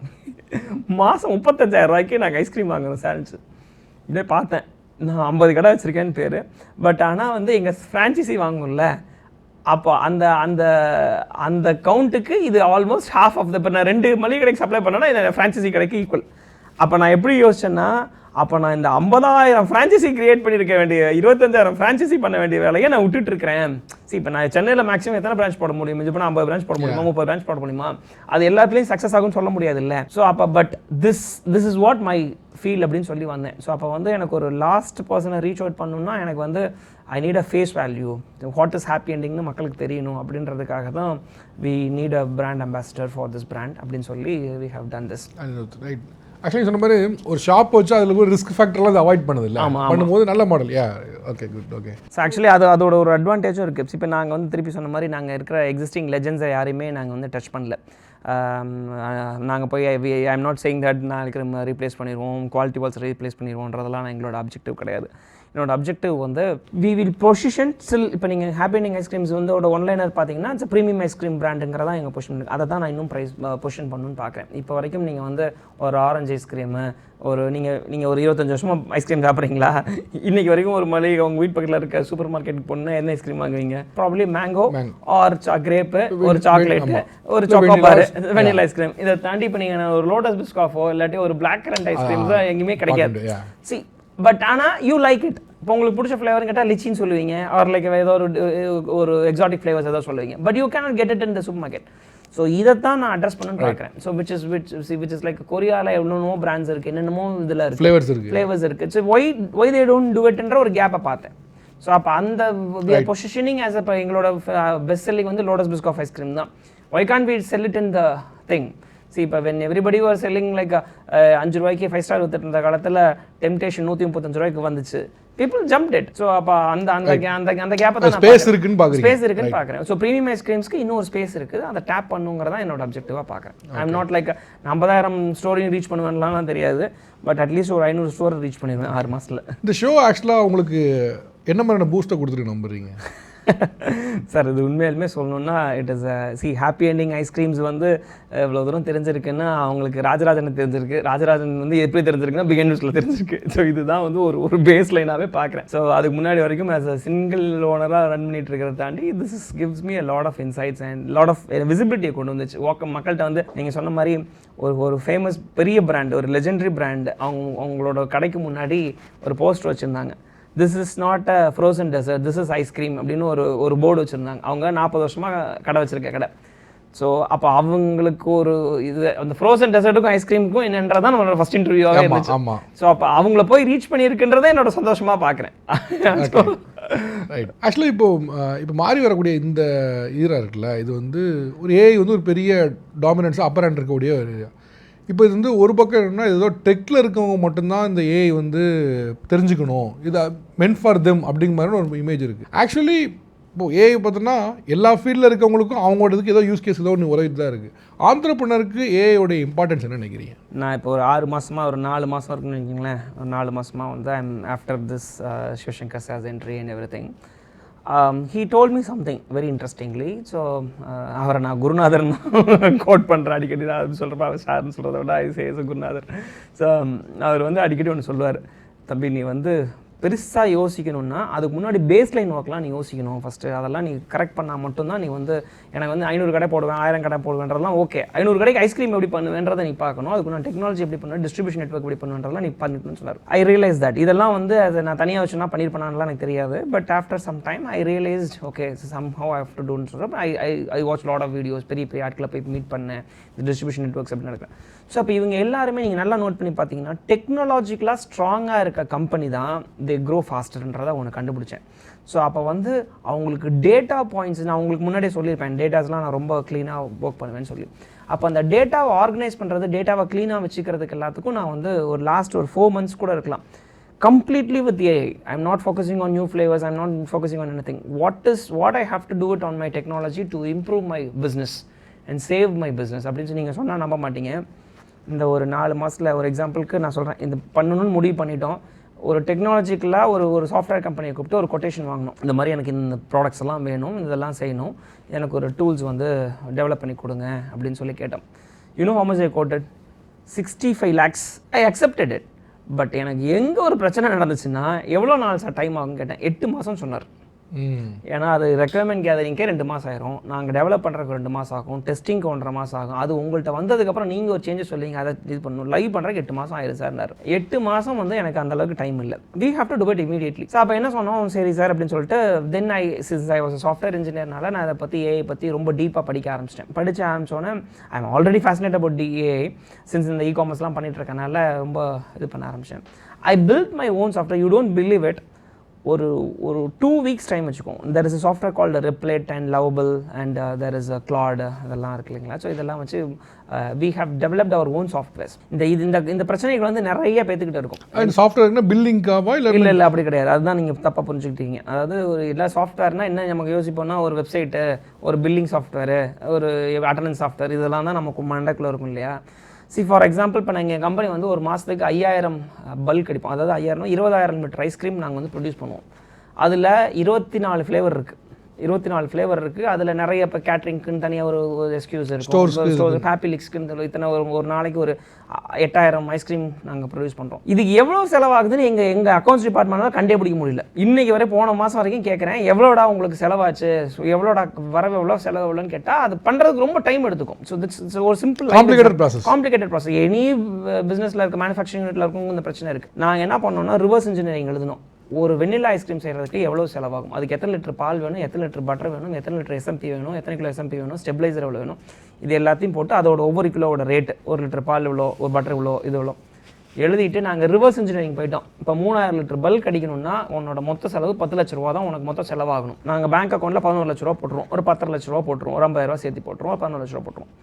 மாதம் 35,000 நாங்கள் ஐஸ்கிரீம் வாங்குறோம் சார்ச்சு. இதே பார்த்தேன். நான் 50 கடை வச்சுருக்கேன்னு பேர். பட் ஆனால் வந்து எங்கள் ஃப்ரான்ச்சைசி வாங்கும்ல, அப்போ அந்த அந்த அந்த கவுண்ட்டுக்கு இது ஆல்மோஸ்ட் ஹாஃப் ஆஃப் இப்போ நான் 2 மளிகை கடைக்கு சப்ளை பண்ணேன்னா இது ஃப்ரான்ச்சைசி கடைக்கு ஈக்குவல். அப்போ நான் எப்படி யோசிச்சேன்னா, அப்போ நான் இந்த 50,000 ஃப்ரான்ச்சைசி கிரியேட் பண்ணியிருக்க வேண்டிய 25,000 ஃப்ரான்ச்சைசி பண்ண வேண்டிய வேலையை நான் விட்டுட்டு இருக்கிறேன். இப்போ நான் சென்னையில் மேக்ஸிமம் எத்தனை பிரான்ச் போட முடியும்? இப்போ 50 பிரான்ச் போட முடியுமா, 30 பிரான்ச் போட முடியுமா? அது எல்லாத்துலேயும் சக்ஸஸ் ஆகும்னு சொல்ல முடியாது இல்லை. ஸோ அப்போ but this is what my feel அப்படின்னு சொல்லி வந்தேன். ஸோ அப்போ வந்து எனக்கு ஒரு லாஸ்ட் பர்சனை ரீச் அவுட் பண்ணணும்னா எனக்கு வந்து I need a face value, what is happy எண்டிங்னு மக்களுக்கு தெரியணும். அப்படின்றதுக்காக தான் we need a brand ambassador for this brand அப்படின்னு சொல்லி we have done this. Right. Actually சொன்ன மாதிரி ஒரு ஷாப் வச்சு அதில் ஒரு ரிஸ்க் ஃபேக்டர்லாம் அதை அவாய்ட் பண்ணுது இல்லை, பண்ணும்போது நல்ல model. Okay, good. Okay. So actually அதோட ஒரு அட்வான்டேஜும் இருக்குது. இப்போ நாங்கள் வந்து திருப்பி சொன்ன மாதிரி நாங்கள் இருக்கிற எக்ஸிஸ்டிங் லெஜெண்ட்ஸை யாரையுமே நாங்கள் வந்து டச் பண்ணல. நாங்கள் போய் ஐ எம் நாட் சேயிங் தட் நான் இருக்கிற ரீப்ளேஸ் பண்ணிடுவோம், குவாலிட்டி வால்ஸ் ரீப்ளேஸ் பண்ணிடுவோன்றதெல்லாம் எங்களோட அப்ஜெக்டிவ் கிடையாது. என்னோட அப்ஜெக்டிவ் வந்து வி வில் பொசிஷன் ஸ்டில். இப்போ நீங்கள் ஹாப்பி எண்டிங் ஐஸ்கிரீம்ஸ் வந்து ஒரு ஒன்லைனர் பார்த்தீங்கன்னா இட்ஸ் ப்ரீமியம் ஐஸ்கிரீம் பிராண்டுங்கிறதா எங்கள் பொசிஷன். அதை தான் நான் இன்னும் பொசிஷன் பண்ணணும்னு பார்க்குறேன். இப்போ வரைக்கும் நீங்கள் வந்து ஒரு ஆரஞ்சு ஐஸ்கிரீமு, ஒரு நீங்கள் ஒரு 25 வருஷமாக ஐஸ்கிரீம் சாப்பிட்றீங்களா? இன்றைக்கி வரைக்கும் ஒரு மளிகை உங்கள் வீட்டு பக்கத்தில் இருக்க சூப்பர் மார்க்கெட்டுக்கு போனால் என்ன ஐஸ்கிரீம் வாங்குவீங்க? ப்ராப்ளி மேங்கோ ஆர் கிரேப்பு, ஒரு சாக்லேட்டு, ஒரு சாக்கோபார், வெனிலா ஐஸ்கிரீம். இதை தாண்டி இப்போ நீங்கள் ஒரு லோட்டஸ் பிஸ்காஃபோ இல்லாட்டி ஒரு பிளாக் கரண்ட் ஐஸ்கிரீம்ஸோ எங்கேயுமே கிடைக்காது. சி பட் ஆனால் யூ லைக் இட். இப்போ உங்களுக்கு பிடிச்ச ஃப்ளேவர்னு கேட்டால் லிச்சின்னு சொல்லுவீங்க, ஆர் லைக் ஏதோ ஒரு எக்ஸாட்டிக் ஃப்ளேவர்ஸ் ஏதோ சொல்லுவீங்க. But you cannot get it in the super market. So இதை தான் நான் அட்ரஸ் பண்ணணும்னு பார்க்குறேன். ஸோ விச் இஸ் லைக் கொரியாவில் எவ்வளோ பிராண்ட்ஸ் இருக்குது, என்னென்னமோ இதில் இருக்குது, ஃப்ளேவர்ஸ் இருக்குது. So why they don't do இட்ன்ற ஒரு கேப்பை பார்த்தேன். ஸோ அப்போ அந்த பொசிஷனிங் ஆஸ் இப்போ எங்களோட பெஸ்ட் செல்லிங் வந்து லோட்டஸ் பிஸ்காஃப் ஐஸ்கிரீம் தான். Why can't we sell it in the thing? See, இப்போ when everybody was selling like 5 ரூபாய்க்கு 5 ஸ்டார் வித்துட்டு இருந்த காலத்தில் டெம்டேஷன் 135 ரூபாய்க்கு வந்துச்சு. People jumped it. ஸோ அப்போ அந்த கேப்பை தான் ஸ்பேஸ் இருக்குன்னு பார்க்குறேன். ஸோ ப்ரீமியம் ஐஸ்கிரீம்ஸ்க்கு இன்னும் ஒரு ஸ்பேஸ் இருக்குது, அதை டேப் பண்ணுங்கிறதா என்னோட அப்ஜெக்டிவாக பார்க்குறேன். ஐ எம் நாட் லைக் 50,000 ஸ்டோரையும் ரீச் பண்ணுவேன்லாம் தெரியாது. பட் அட்லீஸ்ட் ஒரு 500 ஸ்டோர் ரீச் பண்ணிடுவேன் 6 மாதத்தில். இந்த ஷோ ஆக்சுவலாக உங்களுக்கு என்ன மாதிரியான பூஸ்ட்டை கொடுத்துருக்கு நம்புறீங்க சார்? இது உண்மையிலுமே சொல்லணுன்னா it is happy ending ice creams வந்து இவ்வளோ தூரம் தெரிஞ்சிருக்குன்னா அவங்களுக்கு ராஜராஜனை தெரிஞ்சிருக்கு. ராஜராஜன் வந்து எப்படி தெரிஞ்சிருக்குன்னா பிக் நியூஸில் தெரிஞ்சிருக்கு. ஸோ இதுதான் வந்து ஒரு பேஸ் லைனாகவே பார்க்குறேன். ஸோ அதுக்கு முன்னாடி வரைக்கும் ஆஸ் அ சிங்கிள் ஓனராக ரன் பண்ணிட்டு இருக்கிறத தாண்டி this gives me a lot of insights and lot of விசிபிலிட்டியை கொண்டு வந்துச்சு. மக்கள்கிட்ட வந்து நீங்கள் சொன்ன மாதிரி ஒரு ஃபேமஸ் பெரிய பிராண்ட், ஒரு லெஜெண்டரி பிராண்ட், அவங்களோட கடைக்கு முன்னாடி ஒரு போஸ்டர் வச்சுருந்தாங்க. This is not a frozen dessert, this is ice cream அப்படின்னு ஒரு போர்டு வச்சுருந்தாங்க. அவங்க 40 வருஷமாக கடை வச்சுருக்க கடை. ஸோ அப்போ அவங்களுக்கு ஒரு இது அந்த ஃப்ரோசன் டெசர்ட்டுக்கும் ஐஸ்கிரீமுக்கும் என்னன்றதான் நம்மளோட ஃபர்ஸ்ட் இன்டர்வியூவாகவே இருந்துச்சு. ஸோ அப்போ அவங்கள போய் ரீச் பண்ணியிருக்குன்றதை என்னோட சந்தோஷமாக பார்க்குறேன். ரைட். ஆக்சுவலி இப்போ மாறி வரக்கூடிய இந்த ஈரா இருக்குல்ல, இது வந்து ஒரு ஏஐ வந்து ஒரு பெரிய டாமினன்ஸாக அப்பர் ஹேண்ட் இருக்கக்கூடிய ஒரு இப்போ இது வந்து ஒரு பக்கம் என்னன்னா ஏதோ டெக்கில் இருக்கவங்க மட்டும்தான் இந்த ஏஐ வந்து தெரிஞ்சுக்கணும், இது மென்ட் ஃபார் தெம் அப்படிங்கிற மாதிரி ஒரு இமேஜ் இருக்குது. ஆக்சுவலி இப்போது ஏஐ பார்த்தோன்னா எல்லா ஃபீல்டில் இருக்கவங்களுக்கும் அவங்களோட இதுக்கு ஏதோ யூஸ் கேஸ் ஏதோ ஒன்று உதவிட்டு தான் இருக்குது. ஆண்டர்ப்ரனருக்கு ஏஐயோட இம்பார்ட்டன்ஸ் என்ன நினைக்கிறீங்க? நான் இப்போ ஒரு 6 மாதமாக ஒரு 4 மாதம் இருக்குன்னு நினைக்கிங்களேன். ஒரு 4 மாதமாக வந்து I'm after this Sivasankar sir's entry and everything. He told me something very interestingly. ஸோ அவரை நான் குருநாதர் கோட் பண்ணுறேன் அடிக்கடி. நான் சொல்கிறப்ப அவர் சார்னு சொல்கிறத விட ஐ சே இஸ் குருநாதர். ஸோ அவர் வந்து அடிக்கடி ஒன்று சொல்லுவார், தம்பி நீ வந்து பெருசாக யோசிக்கணும்னா அதுக்கு முன்னாடி பேஸ் லைன் ஒர்க்லாம் நீ யோசிக்கணும் ஃபஸ்ட்டு. அதெல்லாம் நீ கரெக்ட் பண்ணால் மட்டும்தான் நீ வந்து எனக்கு வந்து 500 கடை போடுவேன் 1000 கடை போடுவேன்றதெல்லாம் ஓகே. 500 கடைக்கு ஐஸ்கிரீம் எப்படி பண்ணுவேன்றதை நீ பார்க்கணும். அதுக்கு நான் டெக்னாலஜி எப்படி பண்ணுவேன், டிஸ்ட்ரிபியூஷன் நெட்வொர்க் எப்படி பண்ணுவேன்றதெல்லாம் நீ பண்ணிக்கணும்னு சொன்னார். ஐ ரியலைஸ் தட் இதெல்லாம் வந்து அதை நான் தனியாக வச்சுனா பண்ணியிருப்பேனான்லாம் எனக்கு தெரியாது. But after some time I realized okay somehow I have to டூன்னு சொல்கிறப்ப I watch lot of videos. பெரிய பெரிய ஆட்களை போய் மீட் பண்ணேன், இந்த டிஸ்ட்ரிபியூஷன் நெட்வொர்க்ஸ் எப்படி நடக்கிறேன். ஸோ அப்போ இவங்க எல்லாருமே நீங்கள் நல்லா நோட் பண்ணி பார்த்தீங்கன்னா டெக்னாலஜிக்கலாக ஸ்ட்ராங்காக இருக்க கம்பெனி தான் தே க்ரோ ஃபாஸ்டர்ன்றதை ஒன்று கண்டுபிடிச்சேன். ஸோ அப்போ வந்து அவங்களுக்கு டேட்டா பாயிண்ட்ஸ் நான் உங்களுக்கு முன்னாடியே சொல்லியிருப்பேன், டேட்டாஸ்லாம் நான் ரொம்ப க்ளீனாக ஒர்க் பண்ணுவேன்னு சொல்லி. அப்போ அந்த டேட்டாவை ஆர்கனைஸ் பண்ணுறது, டேட்டாவை க்ளீனாக வச்சுக்கிறதுக்கு எல்லாத்துக்கும் நான் வந்து ஒரு லாஸ்ட் ஒரு 4 months கூட இருக்கலாம் completely with AI. I'm not focusing on new flavors, I'm not focusing on anything. What I have to do it on my technology to improve my business and save my business அப்படின்னு நீங்கள் சொன்னால் நம்ப மாட்டீங்க. இந்த ஒரு 4 மாதத்தில் ஒரு எக்ஸாம்பிளுக்கு நான் சொல்கிறேன், இந்த பண்ணணும்னு முடிவு பண்ணிட்டோம். ஒரு டெக்னாலஜிக்கலாக ஒரு சாஃப்ட்வேர் கம்பெனியை கூப்பிட்டு ஒரு கொட்டேஷன் வாங்கணும். இந்த மாதிரி எனக்கு இந்த ப்ராடக்ட்ஸ் எல்லாம் வேணும், இதெல்லாம் செய்யணும், எனக்கு ஒரு டூல்ஸ் வந்து டெவலப் பண்ணி கொடுங்க அப்படின்னு சொல்லி கேட்டோம். You know how much I quoted? 65 lakhs. I accepted it. But எனக்கு எங்கே ஒரு பிரச்சனை நடந்துச்சுன்னா எவ்வளோ நாள் சார் டைம் ஆகும்னு கேட்டேன். 8 மாதம் சொன்னார். ஏன்னா அது ரெக்குயர்மெண்ட் கேதரிங்கே 2 மாதம் ஆயிரும், நாங்கள் டெவலப் பண்ணுறதுக்கு 2 மாதம் ஆகும், டெஸ்டிங்க்கு 1.5 மாதம் ஆகும், அது உங்கள்கிட்ட வந்ததுக்கப்புறம் நீங்கள் ஒரு சேஞ்சஸ் சொல்லிங்க அதை இது பண்ணணும், லைவ் பண்ணுறதுக்கு 8 மாதம் ஆயிரும் சார்னார். 8 மாதம் வந்து எனக்கு அந்தளவுக்கு டைம் இல்லை. We have to do it immediately. So அப்போ என்ன சொன்னோம், சரி சார் அப்படின்னு சொல்லிட்டு then since I was software இன்ஜினியர்னால நான் அதை பற்றி ஏஐ பற்றி ரொம்ப டீப்பாக படிக்க ஆரம்பிச்சிட்டேன். படிக்க ஆரம்பிச்சோன்னே I am already fascinate about AI since இந்த இ-காமர்ஸ்லாம் பண்ணிட்டு இருக்கனால ரொம்ப இது பண்ண ஆரம்பித்தேன். I build my own software. You don't believe it. ஒரு 2 weeks டைம் வச்சுக்கோம். There is a software called Replit and Lovable and there is a Claude, அதெல்லாம் இருக்கு இல்லைங்களா. ஸோ இதெல்லாம் வச்சு we have developed our own softwares. இந்த பிரச்சனைகள் வந்து நிறைய பேத்துக்கிட்ட இருக்கும். அண்ட் சாஃப்ட்வேர்னா பில்லிங்காவா இல்லை அப்படி கிடையாது. அதுதான் நீங்கள் தப்பாக புரிஞ்சுக்கிட்டீங்க. அதாவது ஒரு எல்லா சாஃப்ட்வேர்னா என்ன நமக்கு யோசிப்போம்னா ஒரு வெப்சைட்டு, ஒரு பில்லிங் சாஃப்ட்வேரு, ஒரு அட்டண்டன்ஸ் சாஃப்ட்வேர், இதெல்லாம் தான் நமக்கு மண்டக்குள்ள இருக்கும் இல்லையா. ஃபார் எக்ஸாம்பிள் இப்போ நாங்கள் கம்பெனி வந்து ஒரு மாதத்துக்கு 5000 பல்க் அடிப்போம். அதாவது 2000 லிட்டர் ஐஸ்கிரீம் நாங்கள் வந்து ப்ரொடியூஸ் பண்ணுவோம். அதில் 24 ஃப்ளேவர் இருக்குது. 24 ஃப்ளேவர் இருக்குது. அதில் நிறைய இப்போ கேட்ரிங்க்குன்னு தனியாக ஒரு எக்ஸ்கியூஸ் இருக்கும், ஹாப்பி லிக்ஸ்க்குன்னு இத்தனை ஒரு நாளைக்கு ஒரு 8000 ஐஸ்கிரீம் நாங்கள் ப்ரொடியூஸ் பண்ணுறோம். இதுக்கு எவ்வளோ செலவாகுதுன்னு எங்கள் அக்கௌண்ட்ஸ் டிபார்ட்மெண்ட்டில் கண்டுபிடிக்க முடியல. இன்றைக்கி வரை போன மாதம் வரைக்கும் கேட்குறேன், எவ்வளோடா உங்களுக்கு செலவாச்சு, எவ்வளோடா வரவு எவ்வளோ செலவு எவ்வளோன்னு கேட்டால் அது பண்ணுறதுக்கு ரொம்ப டைம் எடுத்துக்கும். ஸோ திட்ஸ் ஒரு சிம்பிள் காம்ப்ளிகேட்டட் ப்ராசஸ். எனி பிஸ்னஸில் இருக்க மேனுஃபேக்சரிங் யூனிட்டில் இருக்கும் இந்த பிரச்சனை இருக்குது. நாங்கள் என்ன பண்ணோம்னா ரிவர்ஸ் இன்ஜினியரிங் எழுதணும். ஒரு வெண்ணிலா ஐஸ்கிரீம் செய்கிறதுக்கு எவ்வளோ செலவாகும், அதுக்கு எத்தனை லிட்டர் பால் வேணும், எத்தனை லிட்டர் பட்டர் வேணும், எத்தனை லிட்டர் எஸ்எம்பி வேணும், எத்தனை கிலோ எஸ்எம்பி வேணும், ஸ்டெபிளைசர் எவ்வளோ வேணும், இது எல்லாத்தையும் போட்டு அதோட ஒவ்வொரு கிலோவோட ரேட்டு, 1 லிட்டர் பால் இவ்வளோ, ஒரு பட்டர் இவ்வளோ, இது இவ்வளோ எழுதிட்டு நாங்கள் ரிவர்ஸ் இன்ஜினியரிங் போயிட்டோம். இப்போ 3000 லிட்டர் பல்க் அடிக்கணும்னா உன்னோட மொத்த செலவு 10 லட்ச ரூபா தான் உனக்கு மொத்தம் செலவாகணும். நாங்கள் பேங்க் அக்கௌண்ட்டில் 11 லட்ச ரூபா போட்டுருவோம், ஒரு 10 லட்ச ரூபா போட்டுருவோம், ஒரு 50,000 ரூபா சேர்த்து போட்டுருவோம், 11 லட்ச ரூபா போட்டுருவோம்.